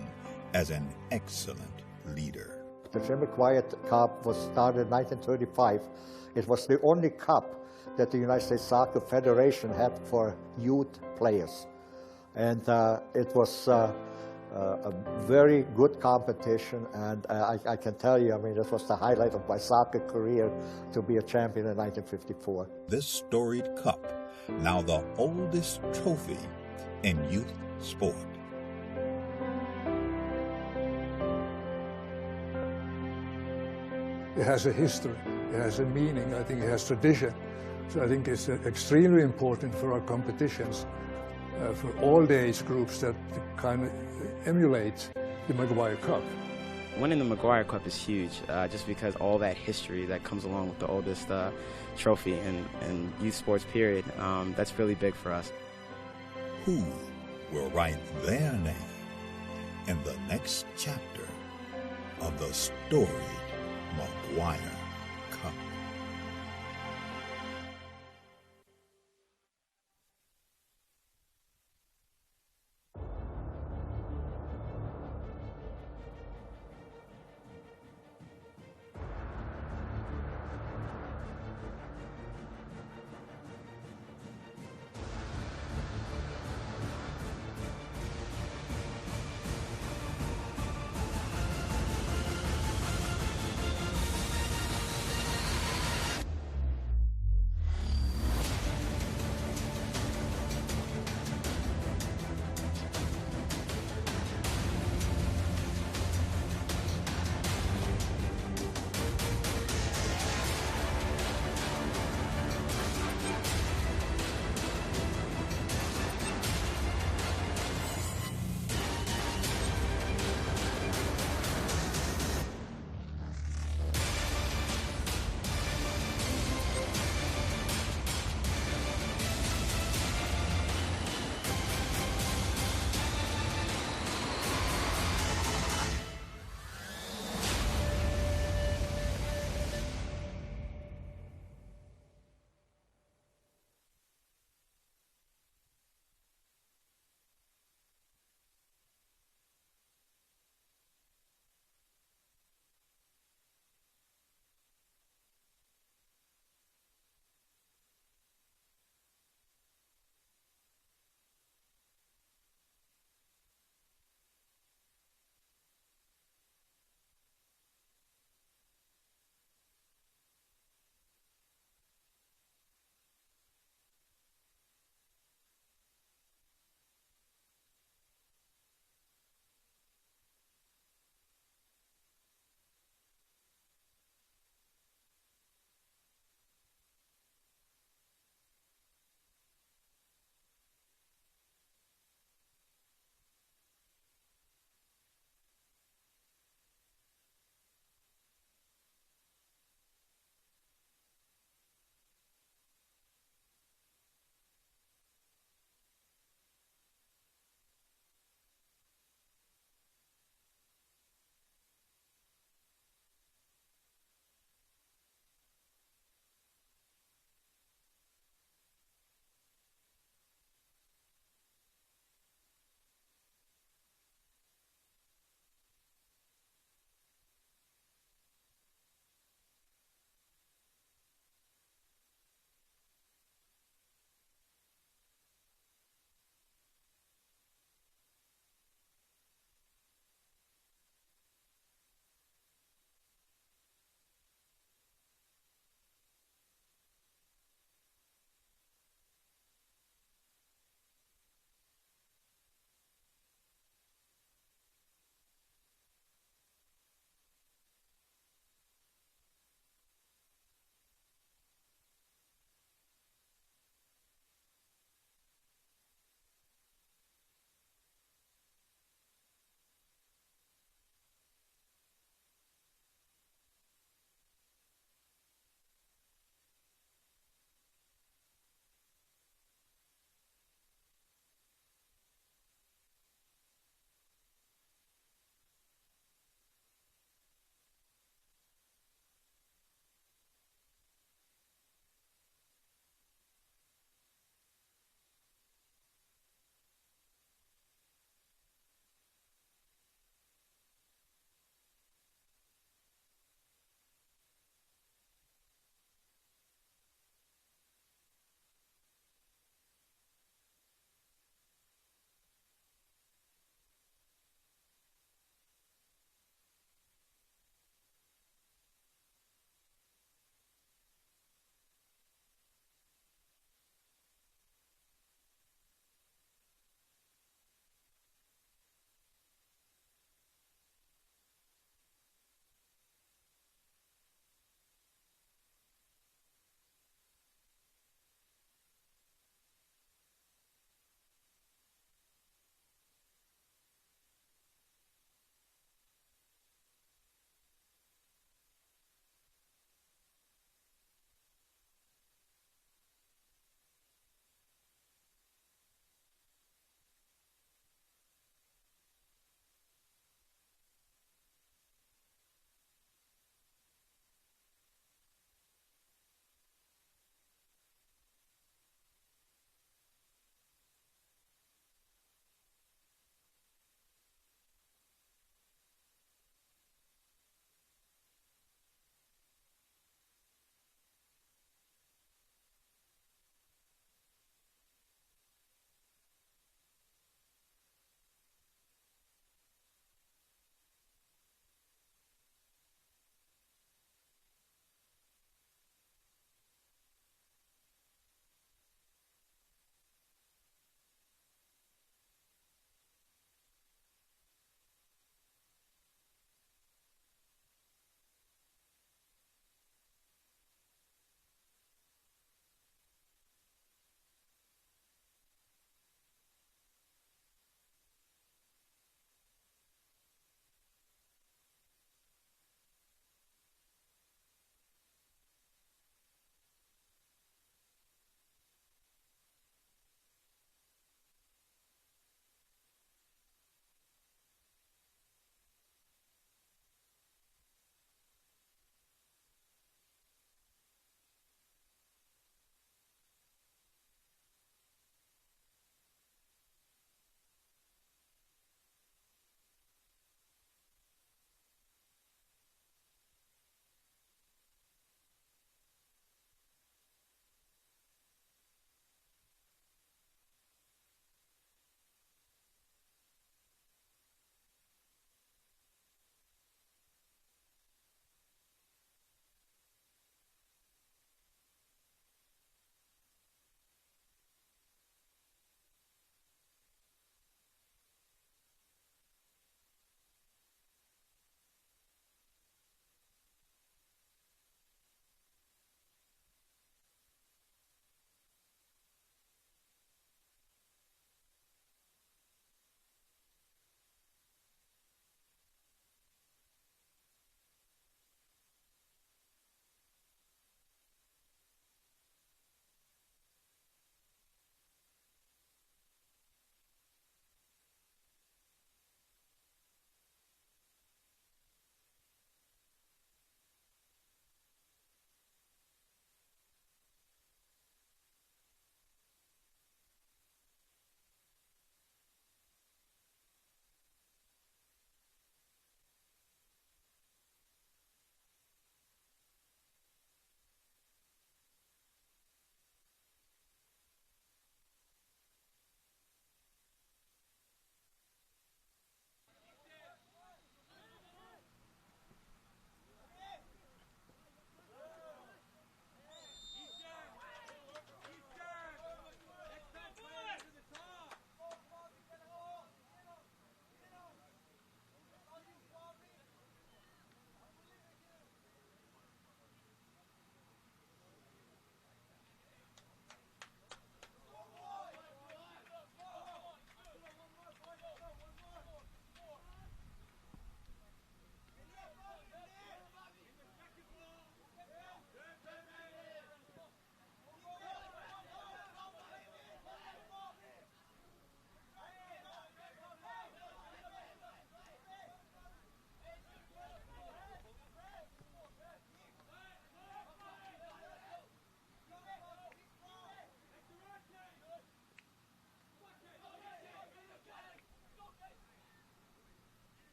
as an excellent leader. The Jim Maguire Cup was started in 1935. It was the only cup that the United States Soccer Federation had for youth players. And it was a very good competition, and I can tell you, I mean, this was the highlight of my soccer career, to be a champion in 1954. This storied cup, now the oldest trophy in youth sport. It has a history, it has a meaning, I think it has tradition. So I think it's extremely important for our competitions, for all the age groups, that kind of emulate the Maguire Cup. Winning the Maguire Cup is huge, just because all that history that comes along with the oldest trophy in youth sports period. That's really big for us. Who will write their name in the next chapter of the storied Maguire Cup?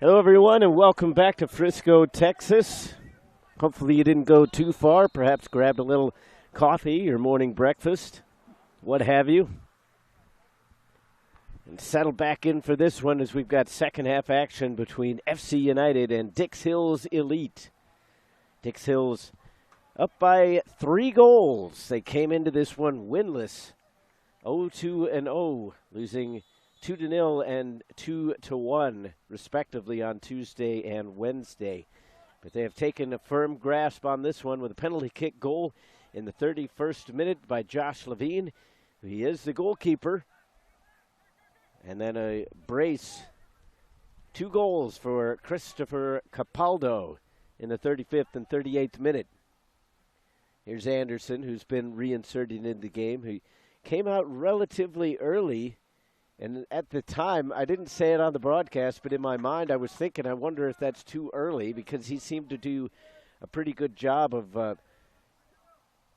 Hello, everyone, and welcome back to Frisco, Texas. Hopefully you didn't go too far. Perhaps grabbed a little coffee or morning breakfast, what have you. And settle back in for this one as we've got second half action between FC United and Dix Hills Elite. Dix Hills up by 3 goals. They came into this one winless, 0-2-0, losing 2-0 and 2-1, respectively, on Tuesday and Wednesday. But they have taken a firm grasp on this one with a penalty kick goal in the 31st minute by Josh Levine. He is the goalkeeper. And then a brace. 2 goals for Christopher Capaldo in the 35th and 38th minute. Here's Anderson, who's been reinserted in the game. He came out relatively early. And at the time, I didn't say it on the broadcast, but in my mind I was thinking, I wonder if that's too early, because he seemed to do a pretty good job of,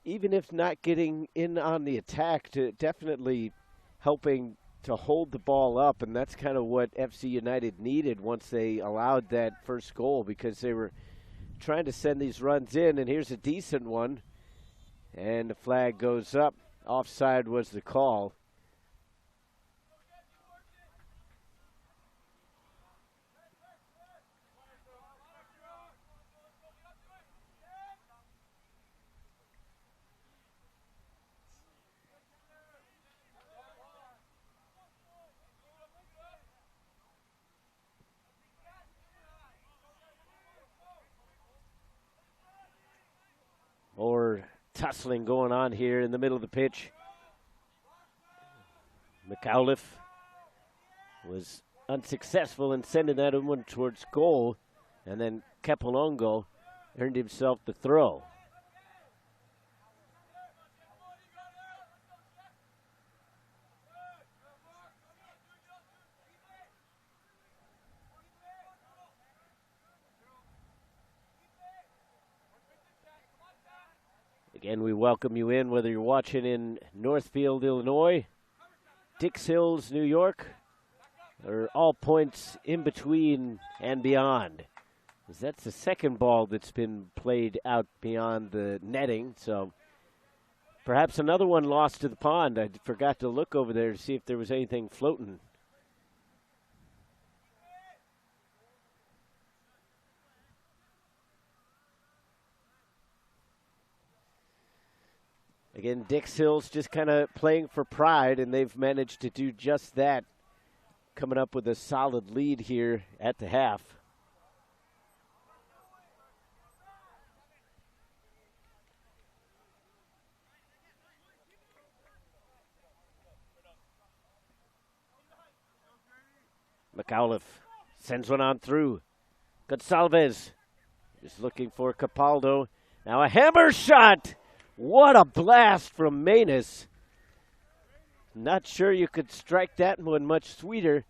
even if not getting in on the attack, to definitely helping to hold the ball up. And that's kind of what FC United needed once they allowed that first goal, because they were trying to send these runs in. And here's a decent one. And the flag goes up. Offside was the call. More tussling going on here in the middle of the pitch. McAuliffe was unsuccessful in sending that one towards goal, and then Capolongo earned himself the throw. Again, we welcome you in, whether you're watching in Northfield, Illinois, Dix Hills, New York, or all points in between and beyond. Because that's the second ball that's been played out beyond the netting, so perhaps another one lost to the pond. I forgot to look over there to see if there was anything floating. Again, Dix Hills just kind of playing for pride, and they've managed to do just that, coming up with a solid lead here at the half. McAuliffe sends one on through. Gonsalves is looking for Capaldo. Now a hammer shot! What a blast from Manus. Not sure you could strike that one much sweeter,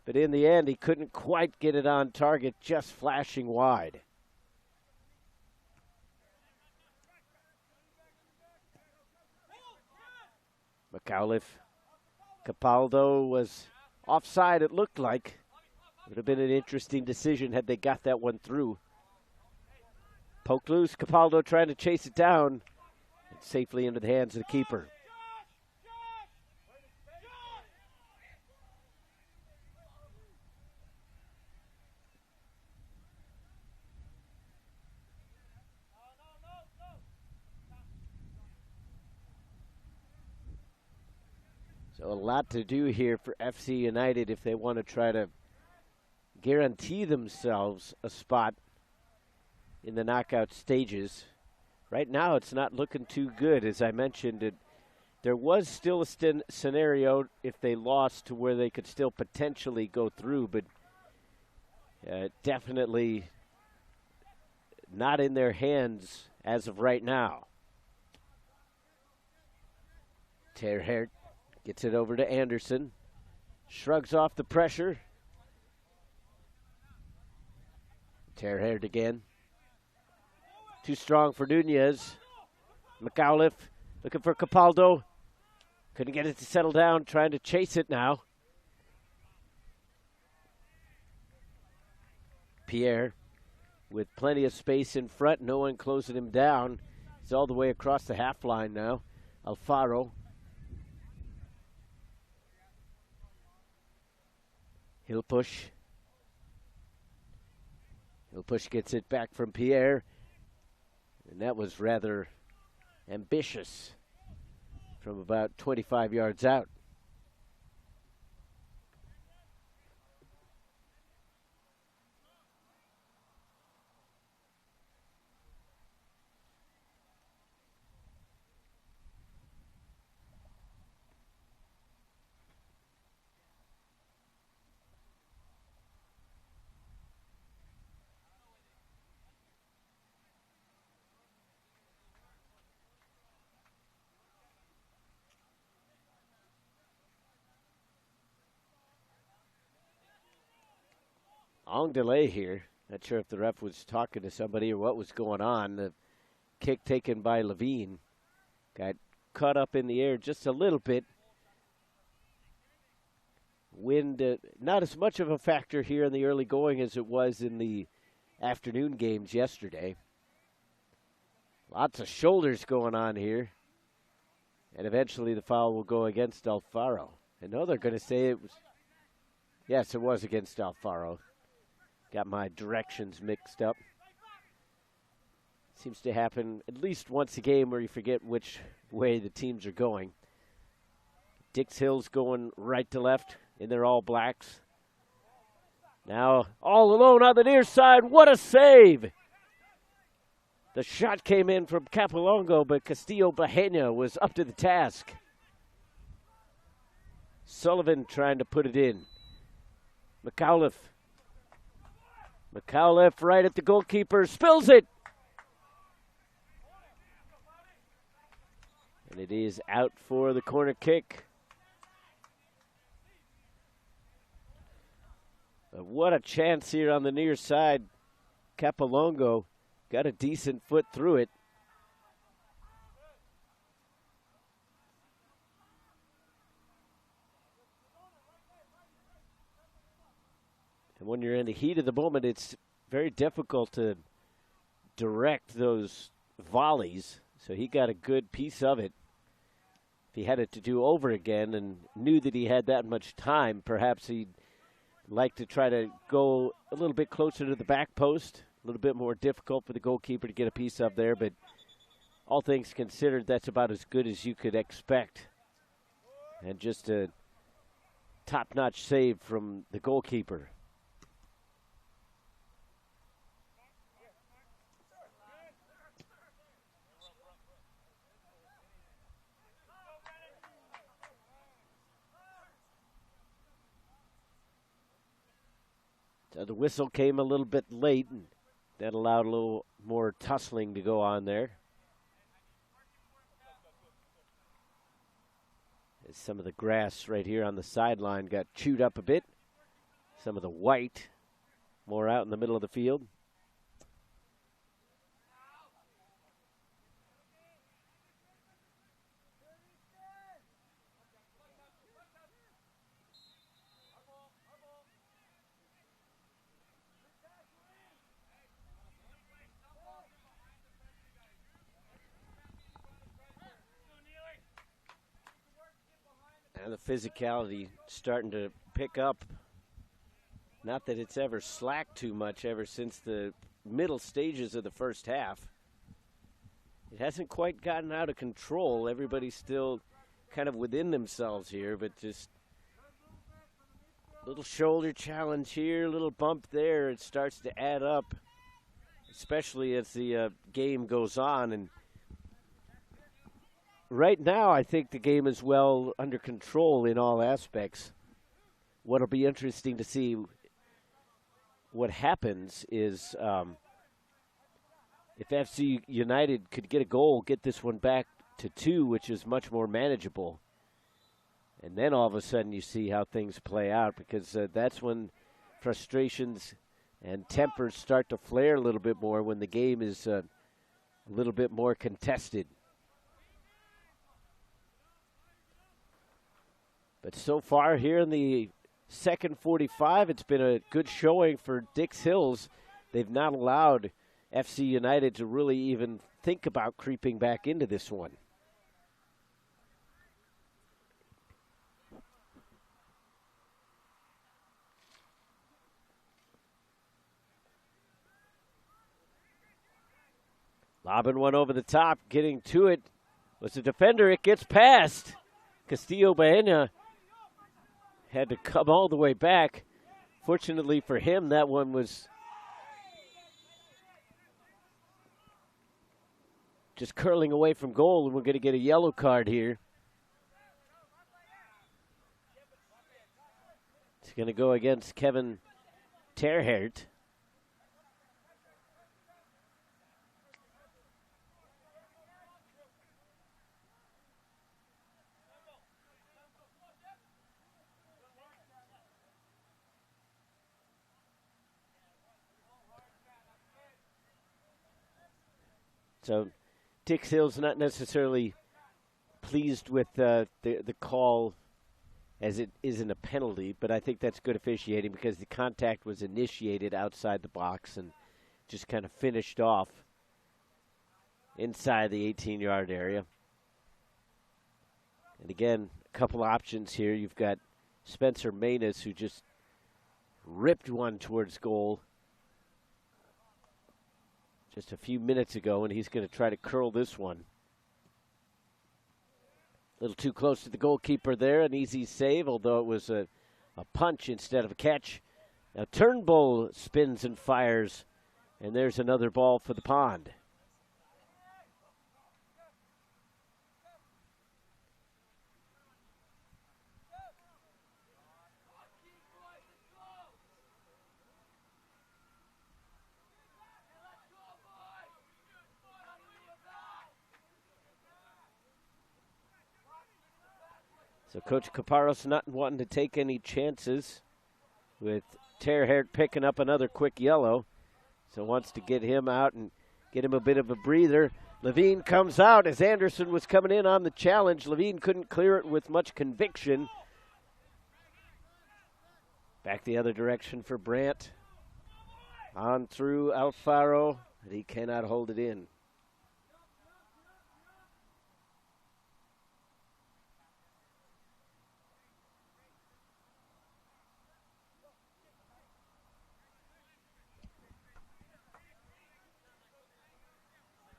but in the end he couldn't quite get it on target, just flashing wide. McAuliffe. Capaldo was offside, it looked like. Would have been an interesting decision had they got that one through. Poked loose, Capaldo trying to chase it down. Safely into the hands of the keeper. So a lot to do here for FC United if they want to try to guarantee themselves a spot in the knockout stages. Right now, it's not looking too good. As I mentioned, there was still a scenario if they lost to where they could still potentially go through, but definitely not in their hands as of right now. Terhert gets it over to Anderson. Shrugs off the pressure. Terhert again. Too strong for Nunez. McAuliffe looking for Capaldo. Couldn't get it to settle down, trying to chase it now. Pierre with plenty of space in front, no one closing him down. He's all the way across the half line now. Alfaro. He'll push. He'll push, gets it back from Pierre. And that was rather ambitious from about 25 yards out. Long delay here. Not sure if the ref was talking to somebody or what was going on. The kick taken by Levine got caught up in the air just a little bit. Wind, not as much of a factor here in the early going as it was in the afternoon games yesterday. Lots of shoulders going on here. And eventually the foul will go against Alfaro. I know they're going to say it was, yes, it was against Alfaro. Got my directions mixed up. Seems to happen at least once a game where you forget which way the teams are going. Dix Hill's going right to left in their all blacks. Now all alone on the near side. What a save! The shot came in from Capolongo, but Castillo Bahena was up to the task. Sullivan trying to put it in. McAuliffe right at the goalkeeper, spills it. And it is out for the corner kick. But what a chance here on the near side. Capolongo got a decent foot through it. And when you're in the heat of the moment, it's very difficult to direct those volleys. So he got a good piece of it. If he had it to do over again and knew that he had that much time, perhaps he'd like to try to go a little bit closer to the back post. A little bit more difficult for the goalkeeper to get a piece of there, but all things considered, that's about as good as you could expect. And just a top-notch save from the goalkeeper. So the whistle came a little bit late, and that allowed a little more tussling to go on there. As some of the grass right here on the sideline got chewed up a bit. Some of the white more out in the middle of the field. And the physicality starting to pick up. Not that it's ever slacked too much ever since the middle stages of the first half. It hasn't quite gotten out of control. Everybody's still kind of within themselves here, but just little shoulder challenge here, little bump there. It starts to add up, especially as the game goes on. And right now, I think the game is well under control in all aspects. What'll be interesting to see what happens is if FC United could get a goal, get this one back to 2, which is much more manageable. And then all of a sudden you see how things play out, because that's when frustrations and tempers start to flare a little bit more, when the game is a little bit more contested. But so far here in the second 45, it's been a good showing for Dix Hills. they've not allowed FC United to really even think about creeping back into this one. Lobbing one over the top, getting to it was the defender. It gets past. Castillo Baena had to come all the way back. Fortunately for him, that one was just curling away from goal, and we're going to get a yellow card here. It's going to go against Kevin Terhert. So Dix Hill's not necessarily pleased with the call, as it isn't a penalty, but I think that's good officiating because the contact was initiated outside the box and just kind of finished off inside the 18-yard area. And again, a couple options here. You've got Spencer Manus, who just ripped one towards goal just a few minutes ago, and he's going to try to curl this one. A little too close to the goalkeeper there. An easy save, although it was a punch instead of a catch. Now Turnbull spins and fires, and there's another ball for the Pond. So Coach Caparros not wanting to take any chances with Terhert picking up another quick yellow. So wants to get him out and get him a bit of a breather. Levine comes out as Anderson was coming in on the challenge. Levine couldn't clear it with much conviction. Back the other direction for Brandt. On through Alfaro, and he cannot hold it in.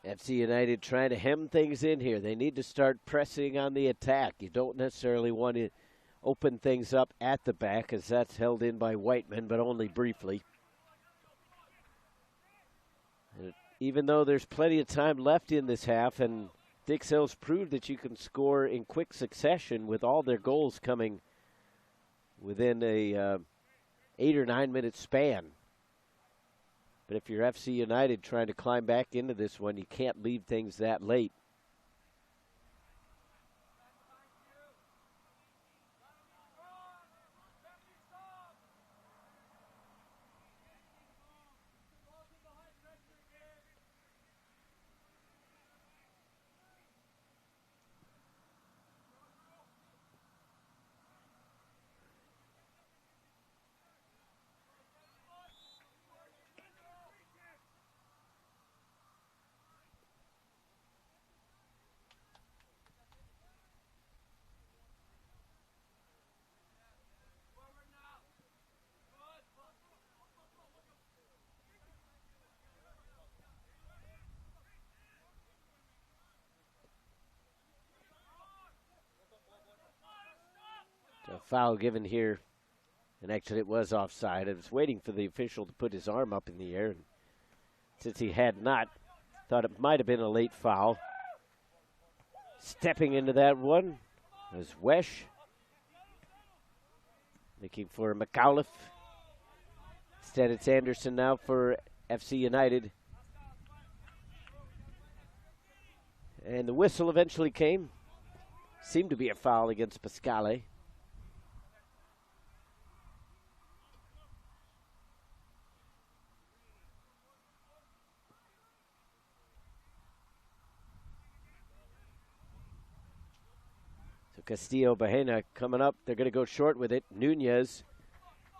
FC United trying to hem things in here. They need to start pressing on the attack. You don't necessarily want to open things up at the back, as that's held in by Whiteman, but only briefly. And even though there's plenty of time left in this half, and Dix Hill's proved that you can score in quick succession with all their goals coming within a 8 or 9 minute span. But if you're FC United trying to climb back into this one, you can't leave things that late. A foul given here, and actually it was offside. I was waiting for the official to put his arm up in the air, and since he had not, thought it might have been a late foul. Stepping into that one was Wesh, looking for McAuliffe. Instead it's Anderson now for FC United. And the whistle eventually came. Seemed to be a foul against Pascale. Castillo Bahena coming up. They're going to go short with it. Nunez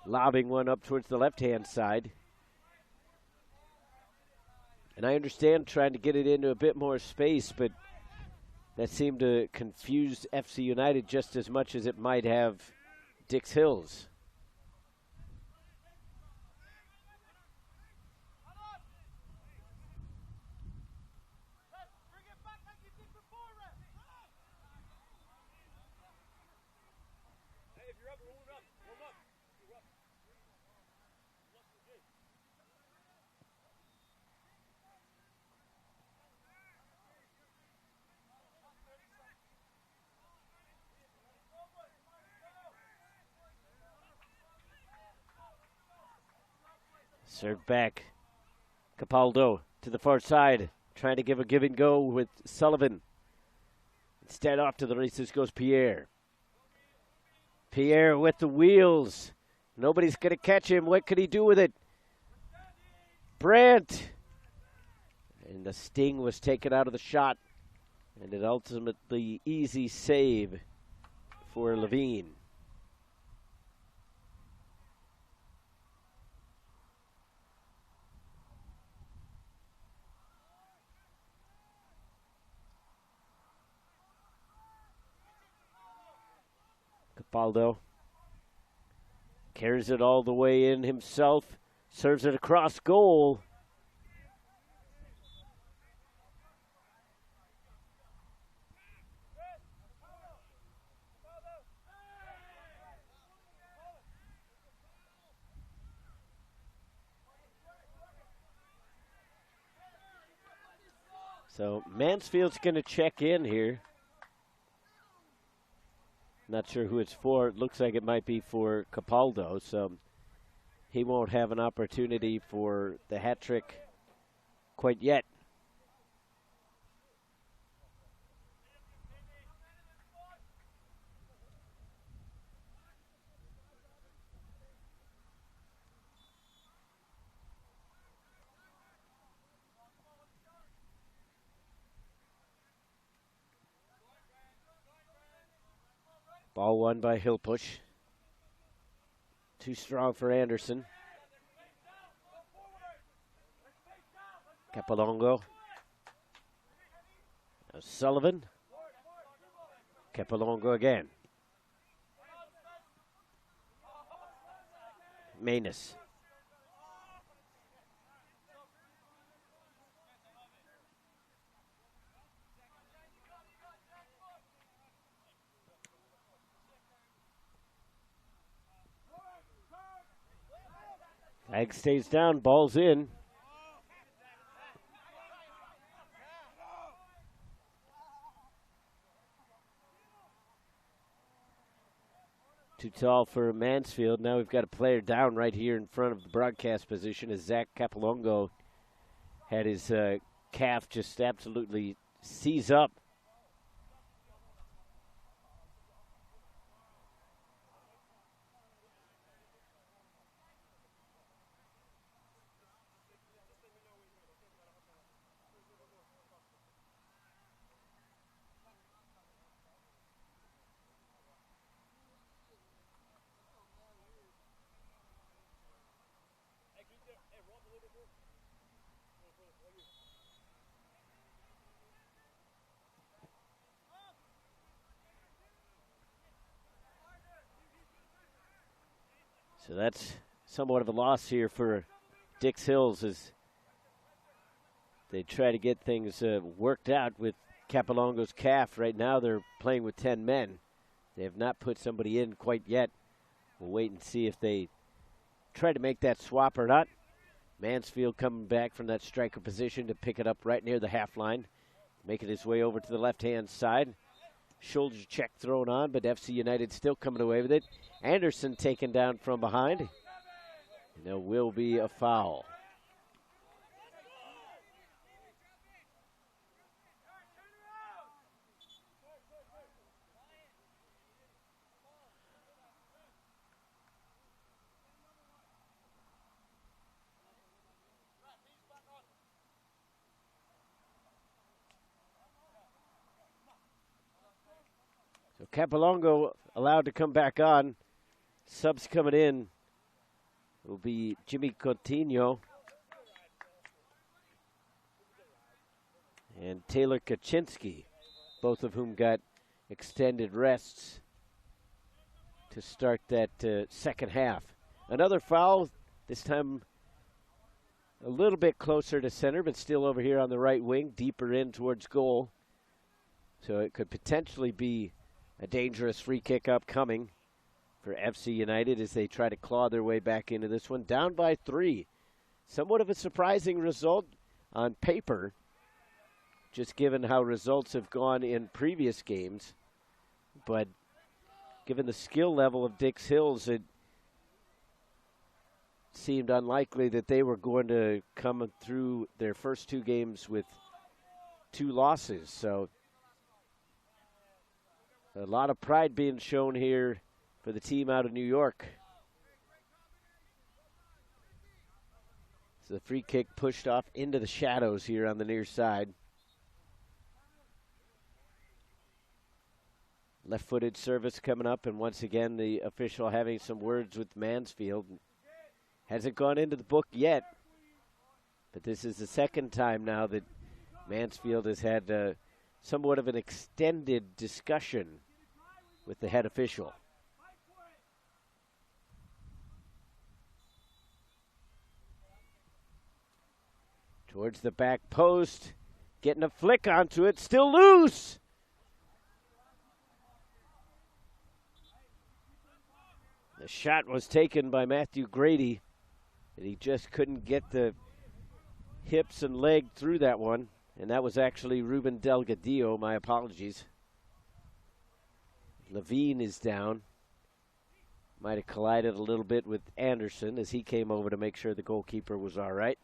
lobbing one up towards the left-hand side. And I understand trying to get it into a bit more space, but that seemed to confuse FC United just as much as it might have Dix Hills. Served back. Capaldo to the far side, trying to give a give and go with Sullivan. Instead, off to the races goes Pierre. Pierre with the wheels. Nobody's going to catch him. What could he do with it? Brandt. And the sting was taken out of the shot. And an ultimately easy save for Levine. Capaldo carries it all the way in himself, serves it across goal. So Mansfield's going to check in here. Not sure who it's for. It looks like it might be for Capaldo, so he won't have an opportunity for the hat trick quite yet. Ball won by Hillpush. Too strong for Anderson. Capalongo. Now Sullivan. Capalongo again. Manus. Flag stays down, ball's in. Too tall for Mansfield. Now we've got a player down right here in front of the broadcast position as Zach Capalongo had his calf just absolutely seize up. So that's somewhat of a loss here for Dix Hills as they try to get things worked out with Capalongo's calf. Right now they're playing with 10 men. They have not put somebody in quite yet. We'll wait and see if they try to make that swap or not. Mansfield coming back from that striker position to pick it up right near the half line. Making his way over to the left-hand side. Shoulder check thrown on, but FC United still coming away with it. Anderson taken down from behind. And there will be a foul. So Capalongo allowed to come back on. Subs coming in will be Jimmy Coutinho and Taylor Kaczynski, both of whom got extended rests to start that second half. Another foul, this time a little bit closer to center, but still over here on the right wing, deeper in towards goal. So it could potentially be a dangerous free kick upcoming for FC United as they try to claw their way back into this one. Down by 3. Somewhat of a surprising result on paper, just given how results have gone in previous games. But given the skill level of Dix Hills, it seemed unlikely that they were going to come through their first 2 games with 2 losses. So a lot of pride being shown here for the team out of New York. So the free kick pushed off into the shadows here on the near side. Left-footed service coming up, and once again the official having some words with Mansfield. Hasn't gone into the book yet, but this is the second time now that Mansfield has had somewhat of an extended discussion with the head official. Towards the back post, getting a flick onto it, still loose! The shot was taken by Matthew Grady, and he just couldn't get the hips and leg through that one. And that was actually Ruben Delgadillo, my apologies. Levine is down. Might have collided a little bit with Anderson as he came over to make sure the goalkeeper was all right.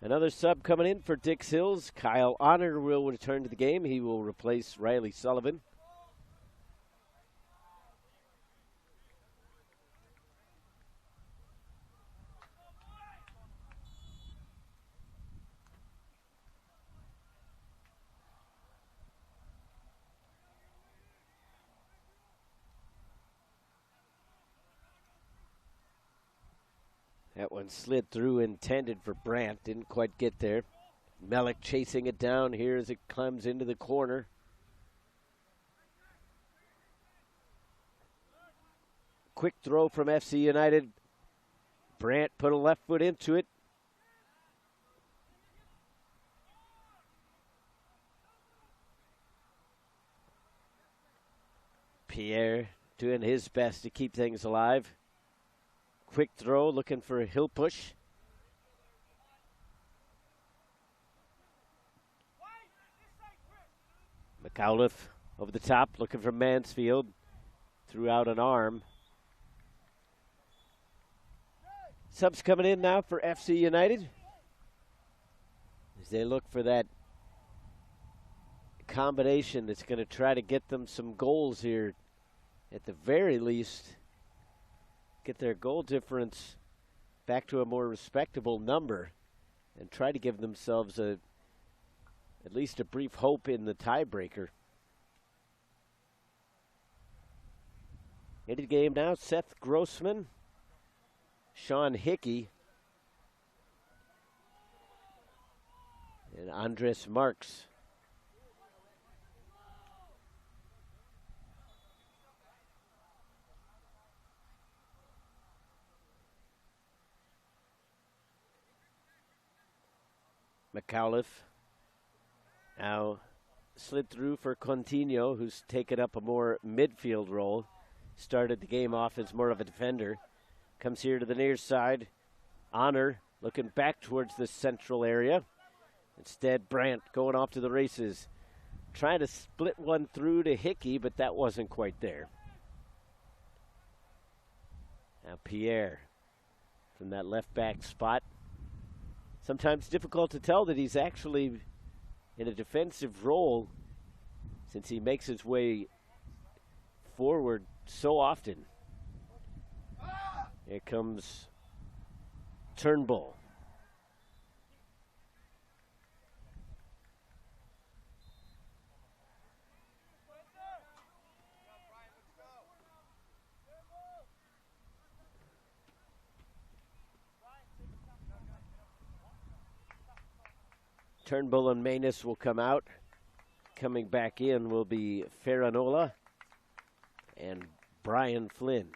Another sub coming in for Dix Hills. Kyle Honor will return to the game. He will replace Riley Sullivan. That one slid through, intended for Brandt. Didn't quite get there. Mellick chasing it down here as it comes into the corner. Quick throw from FC United. Brandt put a left foot into it. Pierre doing his best to keep things alive. Quick throw, looking for a hill push. McAuliffe over the top, looking for Mansfield. Threw out an arm. Subs coming in now for FC United as they look for that combination that's going to try to get them some goals here. At the very least, get their goal difference back to a more respectable number and try to give themselves at least a brief hope in the tiebreaker. Into the game now, Seth Grossman, Sean Hickey, and Andres Marks. McAuliffe now slid through for Coutinho, who's taken up a more midfield role. Started the game off as more of a defender. Comes here to the near side. Honor looking back towards the central area. Instead, Brandt going off to the races. Trying to split one through to Hickey, but that wasn't quite there. Now Pierre from that left back spot. Sometimes difficult to tell that he's actually in a defensive role since he makes his way forward so often. Here comes Turnbull. Turnbull and Manus will come out. Coming back in will be Ferranola and Brian Flynn.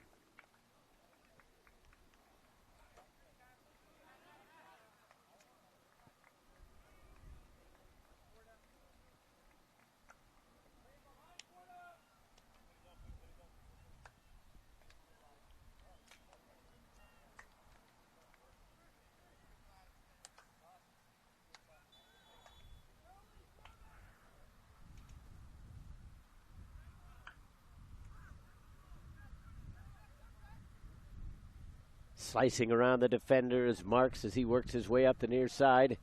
Slicing around the defender is Marks as he works his way up the near side.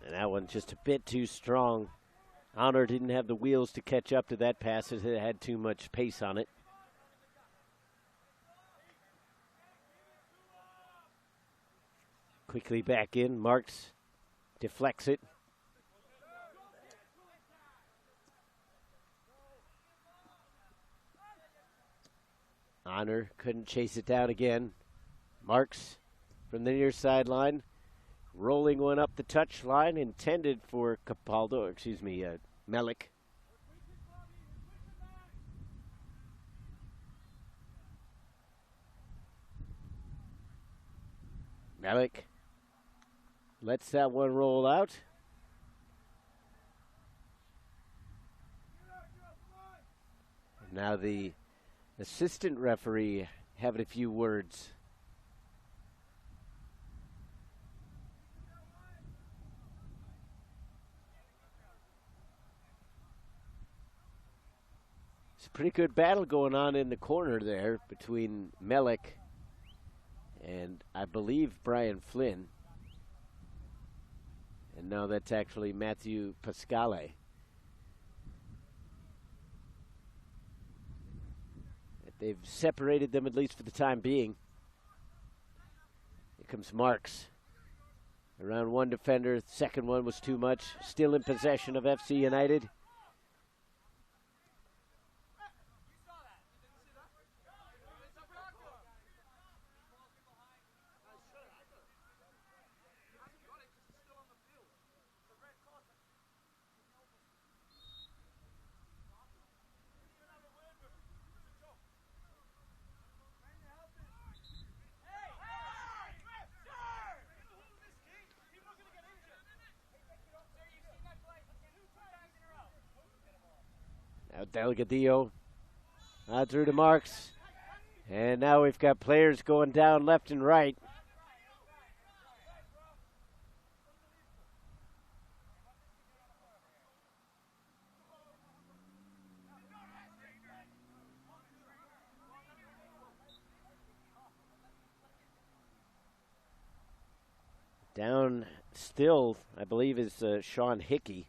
And that one just a bit too strong. Honor didn't have the wheels to catch up to that pass as it had too much pace on it. Quickly back in, Marks deflects it. Honor couldn't chase it down again. Marks from the near sideline, rolling one up the touch line, intended for Melik. Melik lets that one roll out. And now the assistant referee having a few words. It's a pretty good battle going on in the corner there between Melik and I believe Brian Flynn. And now that's actually Matthew Pascale. They've separated them at least for the time being. Here comes Marks. Around one defender, second one was too much. Still in possession of FC United. Delgadillo through to Marks. And now we've got players going down left and right. Down still, I believe, is Sean Hickey.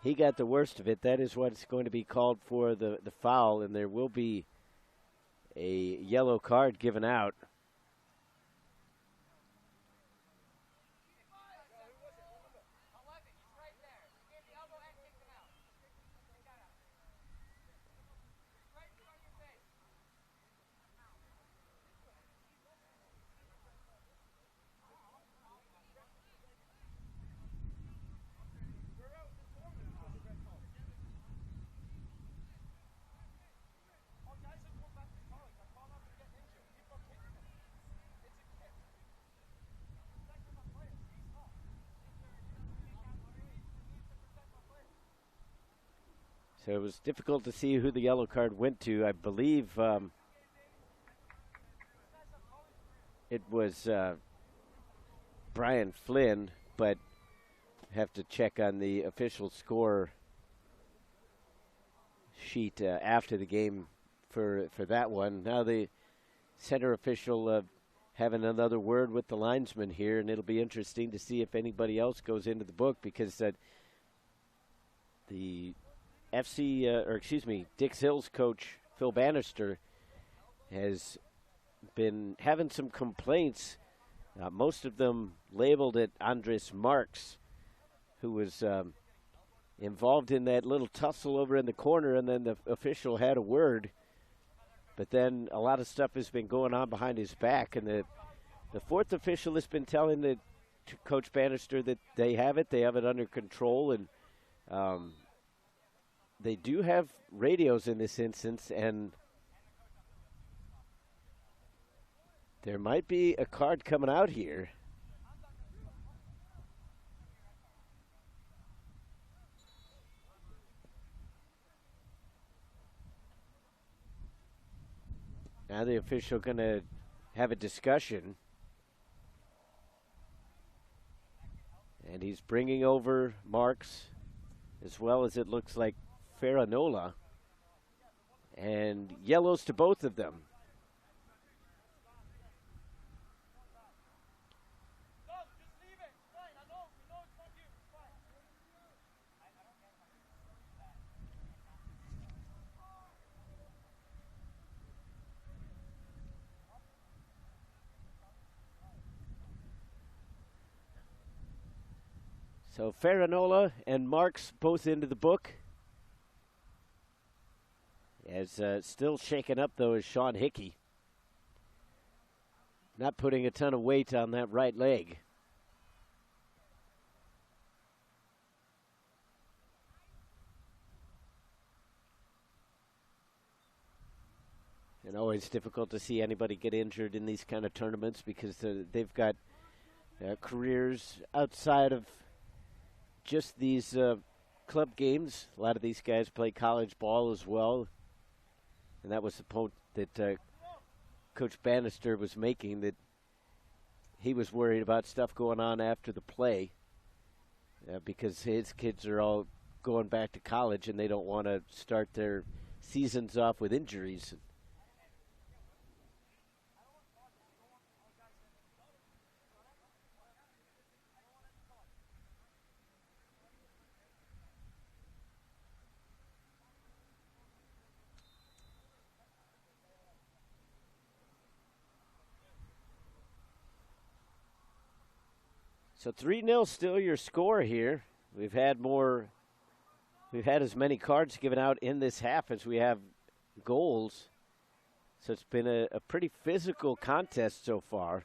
He got the worst of it. That is what's going to be called for the foul, and there will be a yellow card given out. So it was difficult to see who the yellow card went to. I believe it was Brian Flynn, but have to check on the official score sheet after the game for that one. Now the center official having another word with the linesman here, and it'll be interesting to see if anybody else goes into the book, because the Dix Hills coach Phil Bannister has been having some complaints, most of them labeled at Andres Marks, who was involved in that little tussle over in the corner, and then the official had a word. But then a lot of stuff has been going on behind his back, and the fourth official has been telling Coach Bannister that they have it under control, and they do have radios in this instance, and there might be a card coming out here. Now the official going to have a discussion. And he's bringing over Marks, as well as it looks like Ferranola. And yellows to both of them. So Ferranola and Marks both into the book. As still shaken up, though, is Sean Hickey. Not putting a ton of weight on that right leg. And always difficult to see anybody get injured in these kind of tournaments because they've got careers outside of just these club games. A lot of these guys play college ball as well. And that was the point that Coach Bannister was making, that he was worried about stuff going on after the play because his kids are all going back to college and they don't want to start their seasons off with injuries. So 3-0 still your score here. We've had as many cards given out in this half as we have goals. So it's been a pretty physical contest so far.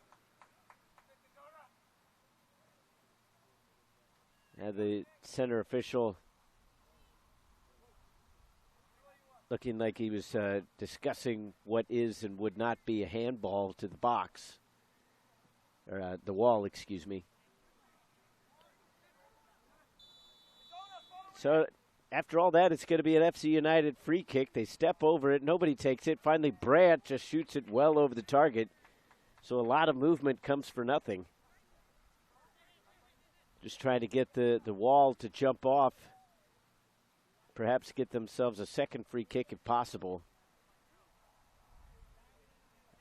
Now the center official looking like he was discussing what is and would not be a handball to the box. Or the wall, excuse me. So after all that, it's going to be an FC United free kick. They step over it. Nobody takes it. Finally, Brandt just shoots it well over the target. So a lot of movement comes for nothing. Just trying to get the wall to jump off. Perhaps get themselves a second free kick if possible.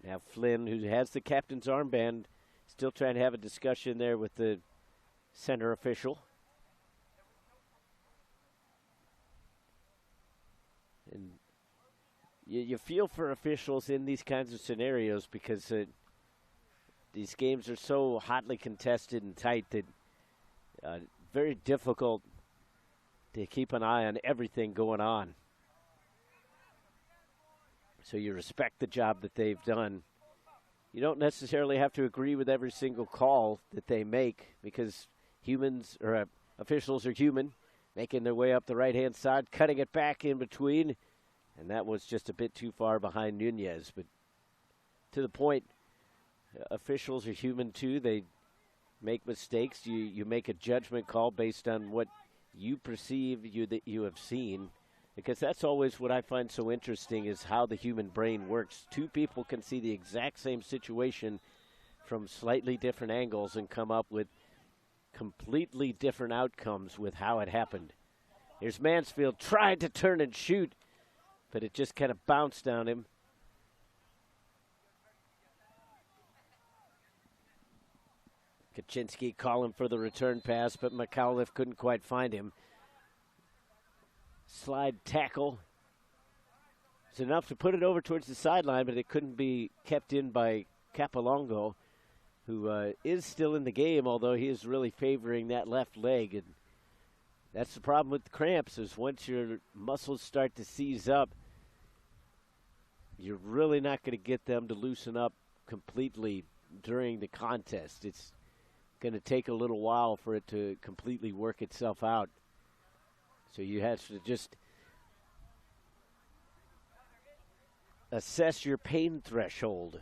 Now Flynn, who has the captain's armband, still trying to have a discussion there with the center official. And you feel for officials in these kinds of scenarios because these games are so hotly contested and tight that very difficult to keep an eye on everything going on. So you respect the job that they've done. You don't necessarily have to agree with every single call that they make because officials are human, making their way up the right-hand side, cutting it back in between. And that was just a bit too far behind Nunez. But to the point, officials are human too. They make mistakes. You make a judgment call based on what you perceive that you have seen. Because that's always what I find so interesting is how the human brain works. Two people can see the exact same situation from slightly different angles and come up with completely different outcomes with how it happened. Here's Mansfield tried to turn and shoot, but it just kind of bounced on him. Kaczynski calling for the return pass, but McAuliffe couldn't quite find him. Slide tackle. It's enough to put it over towards the sideline, but it couldn't be kept in by Capolongo, who is still in the game, although he is really favoring that left leg. And That's the problem with cramps, is once your muscles start to seize up, you're really not going to get them to loosen up completely during the contest. It's going to take a little while for it to completely work itself out. So you have to just assess your pain threshold.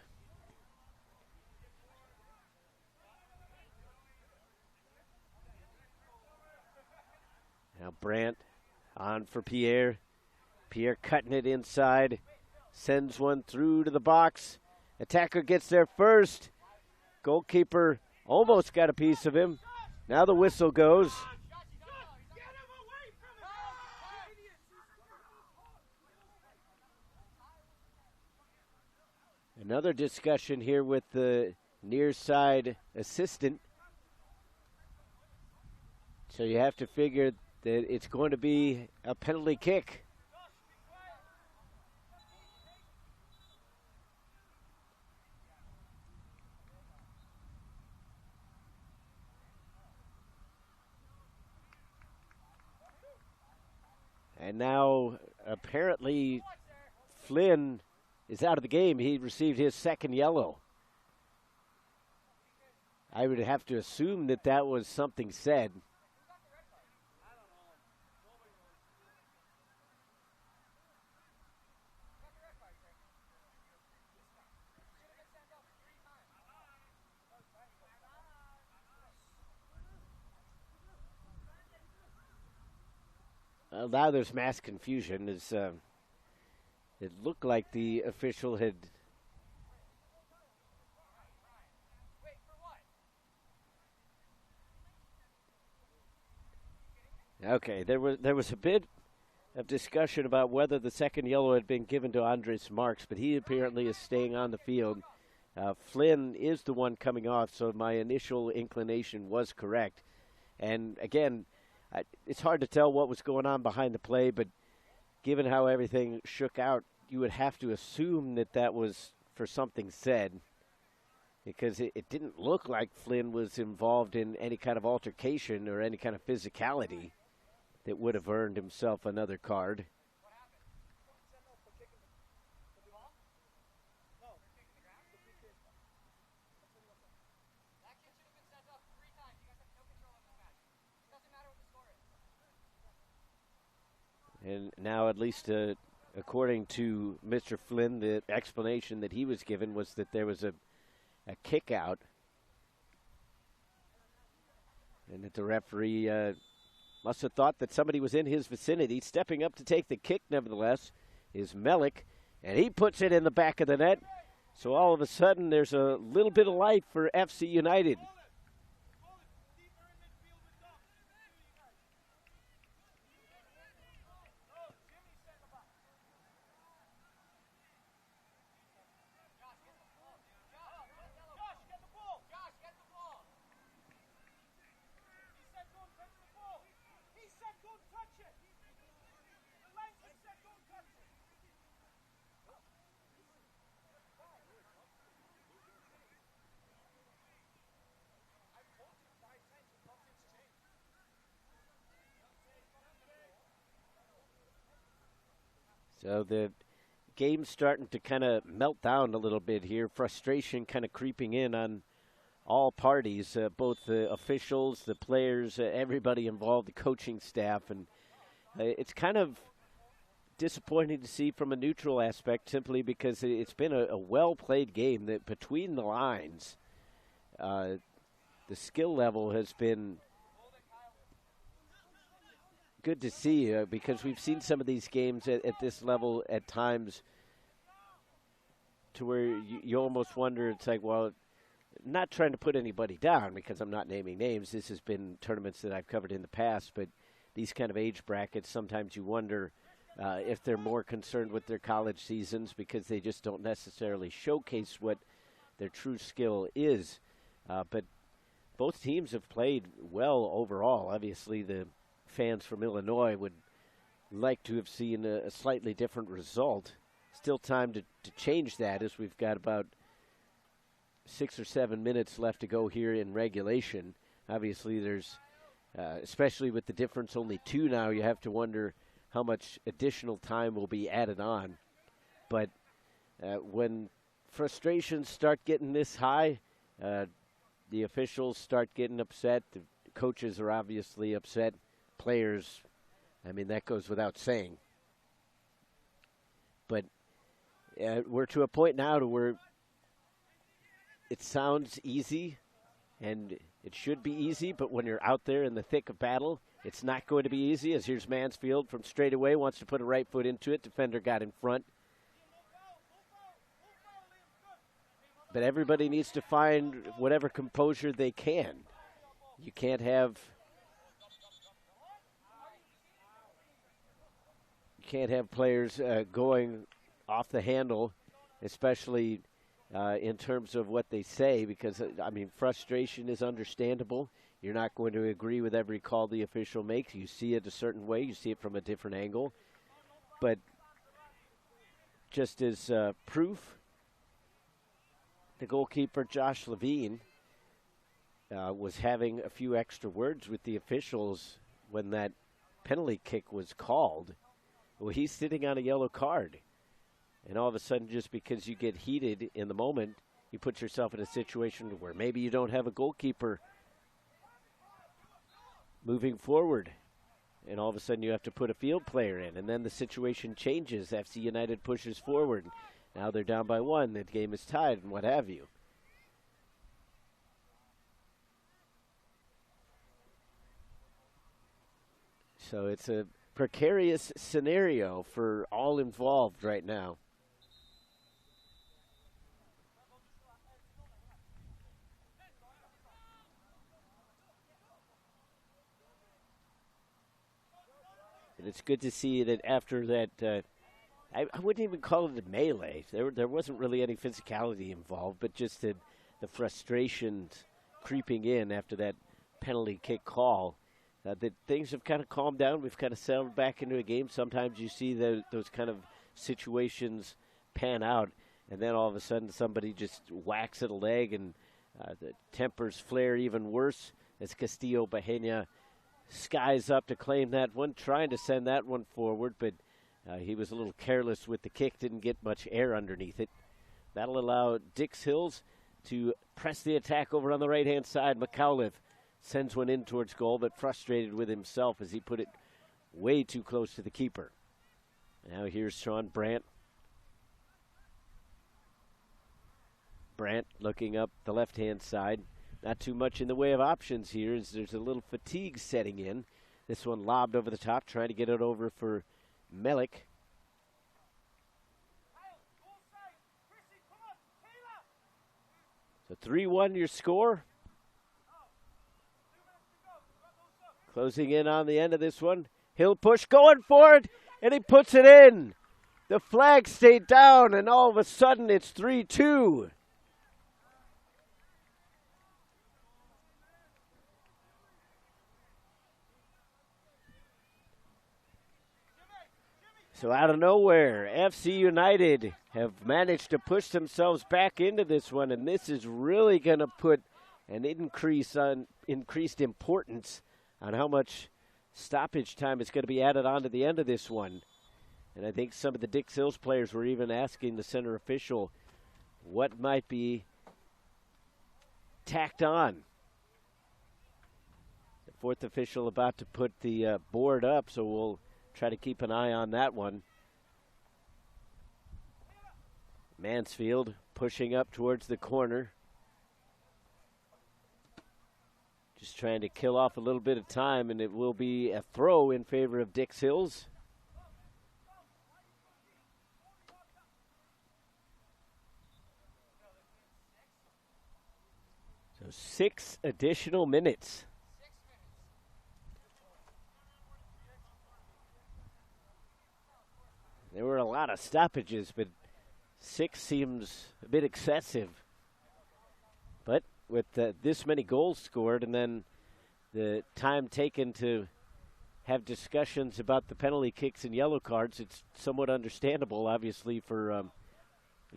Now Brandt on for Pierre. Pierre cutting it inside. Sends one through to the box. Attacker gets there first. Goalkeeper almost got a piece of him. Now the whistle goes. Another discussion here with the near side assistant. So you have to figure that it's going to be a penalty kick. And now apparently Flynn is out of the game. He received his second yellow. I would have to assume that that was something said. Well, now there's mass confusion. It looked like the official had Okay, there was a bit of discussion about whether the second yellow had been given to Andres Marks, but he apparently is staying on the field. Flynn is the one coming off, so my initial inclination was correct. And again, it's hard to tell what was going on behind the play, but given how everything shook out, you would have to assume that that was for something said, because it didn't look like Flynn was involved in any kind of altercation or any kind of physicality that would have earned himself another card. And now, at least according to Mr. Flynn, the explanation that he was given was that there was a kick out, and that the referee must have thought that somebody was in his vicinity. Stepping up to take the kick, nevertheless, is Melik, and he puts it in the back of the net. So all of a sudden, there's a little bit of life for FC United. So the game's starting to kind of melt down a little bit here. Frustration kind of creeping in on all parties, both the officials, the players, everybody involved, the coaching staff. And it's kind of disappointing to see from a neutral aspect, simply because it's been a well-played game that between the lines, the skill level has been good to see, because we've seen some of these games at this level at times to where you almost wonder, it's like, well, not trying to put anybody down because I'm not naming names. This has been tournaments that I've covered in the past, but these kind of age brackets, sometimes you wonder if they're more concerned with their college seasons because they just don't necessarily showcase what their true skill is. But both teams have played well overall. Obviously, the fans from Illinois would like to have seen a slightly different result. Still time to change that, as we've got about 6 or 7 minutes left to go here in regulation. Obviously, there's especially with the difference only 2 now. You have to wonder how much additional time will be added on. But when frustrations start getting this high, the officials start getting upset. The coaches are obviously upset. Players, I mean, that goes without saying. But we're to a point now to where it sounds easy, and it should be easy, but when you're out there in the thick of battle, it's not going to be easy. As here's Mansfield from straight away, wants to put a right foot into it. Defender got in front. But everybody needs to find whatever composure they can. You can't have players going off the handle, especially in terms of what they say, because, I mean, frustration is understandable. You're not going to agree with every call the official makes. You see it a certain way. You see it from a different angle. But just as proof, the goalkeeper, Josh Levine, was having a few extra words with the officials when that penalty kick was called. Well, he's sitting on a yellow card. And all of a sudden, just because you get heated in the moment, you put yourself in a situation where maybe you don't have a goalkeeper moving forward. And all of a sudden, you have to put a field player in. And then the situation changes. FC United pushes forward. Now they're down by 1. The game is tied and what have you. So it's a precarious scenario for all involved right now. And it's good to see that after that, I wouldn't even call it a melee. There wasn't really any physicality involved, but just the frustrations creeping in after that penalty kick call. That things have kind of calmed down. We've kind of settled back into a game. Sometimes you see those kind of situations pan out, and then all of a sudden somebody just whacks at a leg, and the tempers flare even worse as Castillo Bahena skies up to claim that one, trying to send that one forward, but he was a little careless with the kick, didn't get much air underneath it. That'll allow Dix Hills to press the attack over on the right-hand side. McAuliffe sends one in towards goal, but frustrated with himself as he put it way too close to the keeper. Now here's Sean Brandt. Brandt looking up the left-hand side. Not too much in the way of options here as there's a little fatigue setting in. This one lobbed over the top, trying to get it over for Melik. So 3-1 your score. Closing in on the end of this one. He'll push, going for it, and he puts it in. The flag stayed down, and all of a sudden it's 3-2. So out of nowhere, FC United have managed to push themselves back into this one, and this is really going to put an increased importance on how much stoppage time is going to be added on to the end of this one. And I think some of the Dix Hills players were even asking the center official what might be tacked on. The fourth official about to put the board up, so we'll try to keep an eye on that one. Mansfield pushing up towards the corner. Just trying to kill off a little bit of time, and it will be a throw in favor of Dix Hills. So 6 additional minutes. There were a lot of stoppages, but 6 seems a bit excessive. But with this many goals scored and then the time taken to have discussions about the penalty kicks and yellow cards, it's somewhat understandable, obviously, for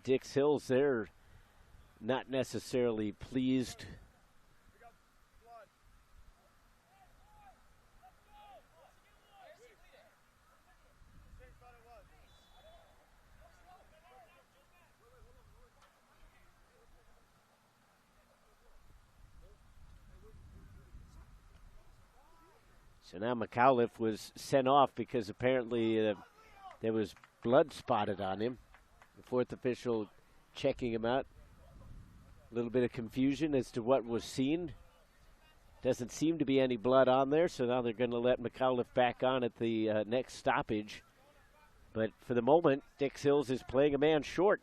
Dix Hills. They're not necessarily pleased So now McAuliffe was sent off because apparently there was blood spotted on him. The fourth official checking him out. A little bit of confusion as to what was seen. Doesn't seem to be any blood on there, so now they're going to let McAuliffe back on at the next stoppage. But for the moment, Dix Hills is playing a man short.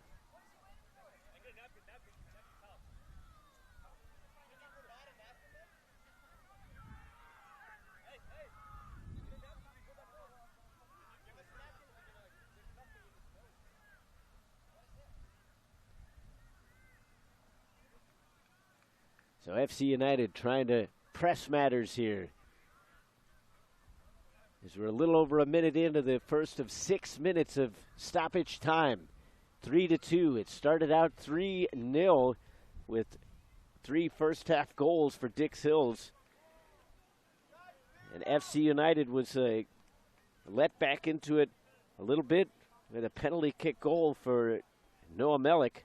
So FC United trying to press matters here. As we're a little over a minute into the first of 6 minutes of stoppage time. 3-2. It started out 3-0 with 3 first-half goals for Dix Hills. And FC United was let back into it a little bit with a penalty kick goal for Noah Mellick.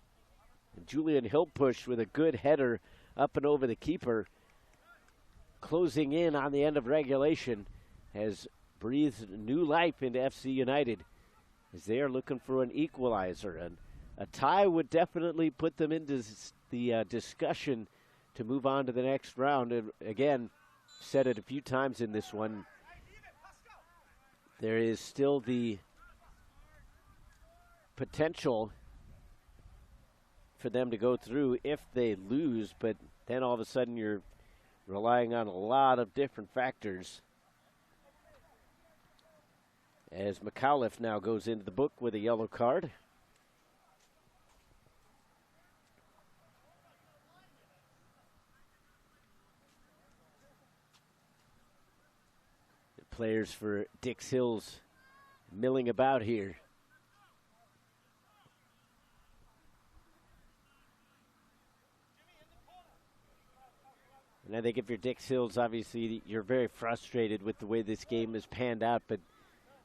And Julian Hilpush with a good header up and over the keeper. Closing in on the end of regulation has breathed new life into FC United as they are looking for an equalizer. And a tie would definitely put them into the discussion to move on to the next round. And again, said it a few times in this one, there is still the potential for them to go through if they lose, but then all of a sudden you're relying on a lot of different factors. As McAuliffe now goes into the book with a yellow card. The players for Dix Hills milling about here. And I think if you're Dix Hills, obviously you're very frustrated with the way this game has panned out, but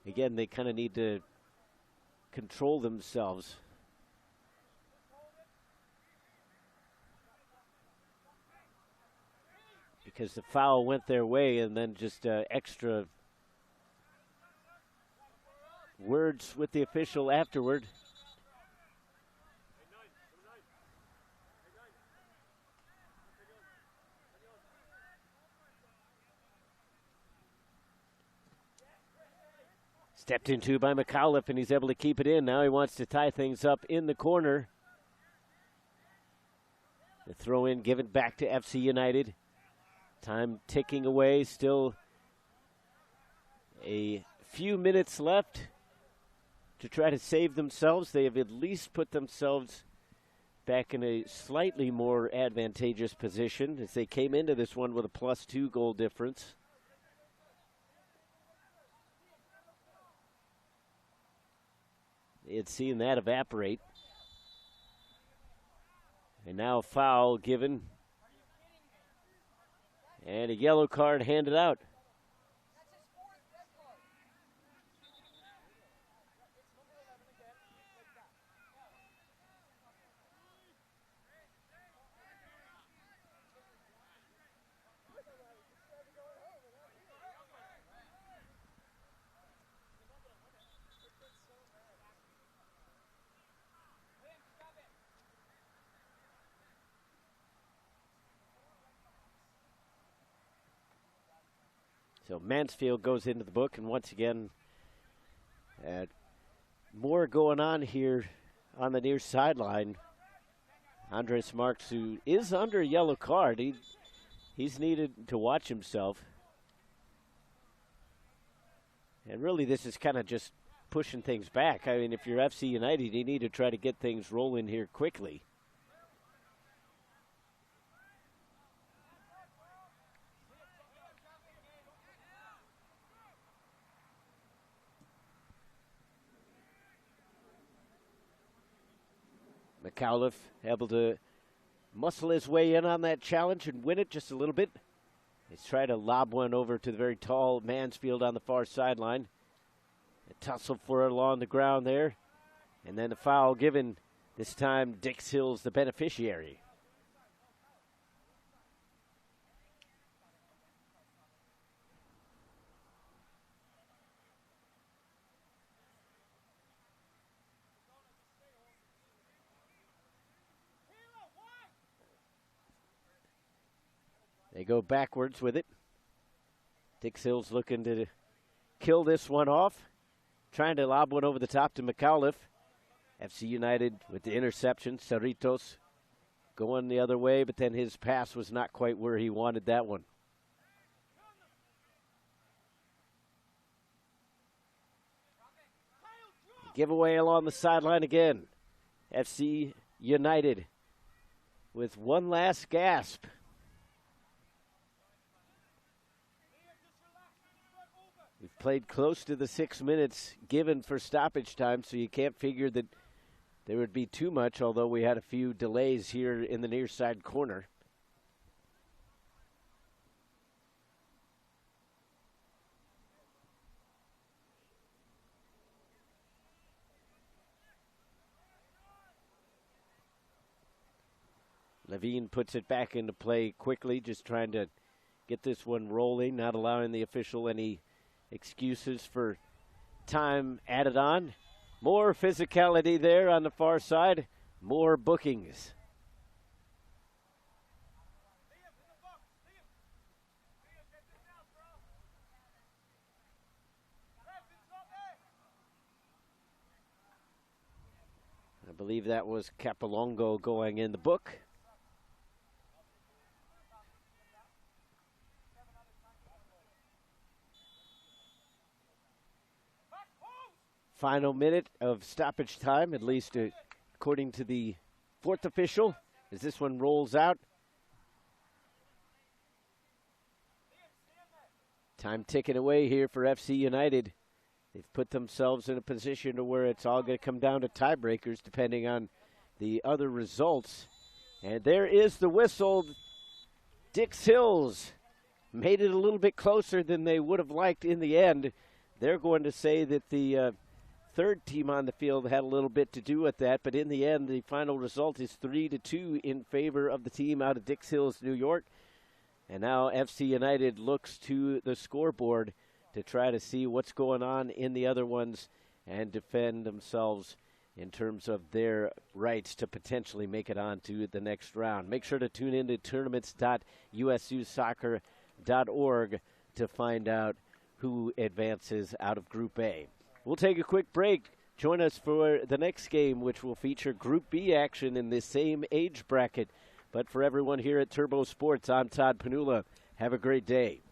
again, they kind of need to control themselves. Because the foul went their way, and then just extra words with the official afterward. Stepped into by McAuliffe, and he's able to keep it in. Now he wants to tie things up in the corner. The throw in given back to FC United. Time ticking away. Still a few minutes left to try to save themselves. They have at least put themselves back in a slightly more advantageous position as they came into this one with a +2 goal difference. They had seen that evaporate. And now a foul given. And a yellow card handed out. So Mansfield goes into the book, and once again, more going on here on the near sideline. Andres Marks, who is under a yellow card, he's needed to watch himself. And really, this is kind of just pushing things back. I mean, if you're FC United, you need to try to get things rolling here quickly. McAuliffe able to muscle his way in on that challenge and win it just a little bit. He's trying to lob one over to the very tall Mansfield on the far sideline. A tussle for it along the ground there. And then the foul given, this time Dix Hills the beneficiary. go backwards with it. Dix Hills looking to kill this one off. Trying to lob one over the top to McAuliffe. FC United with the interception. Cerritos going the other way, but then his pass was not quite where he wanted that one. Giveaway along the sideline again. FC United with one last gasp. We've played close to the 6 minutes given for stoppage time, so you can't figure that there would be too much, although we had a few delays here in the near side corner. Levine puts it back into play quickly, just trying to get this one rolling, not allowing the official any excuses for time added on. More physicality there on the far side, more bookings. I believe that was Capolongo going in the book. Final minute of stoppage time, at least according to the fourth official, as this one rolls out. Time ticking away here for FC United. They've put themselves in a position to where it's all going to come down to tiebreakers depending on the other results. And there is the whistle. Dix Hills made it a little bit closer than they would have liked in the end. They're going to say that the third team on the field had a little bit to do with that, but in the end, the final result is 3-2 in favor of the team out of Dix Hills, New York. And now FC United looks to the scoreboard to try to see what's going on in the other ones and defend themselves in terms of their rights to potentially make it on to the next round. Make sure to tune in to tournaments.ususoccer.org to find out who advances out of Group A. We'll take a quick break. Join us for the next game, which will feature Group B action in this same age bracket. But for everyone here at Turbo Sports, I'm Todd Panula. Have a great day.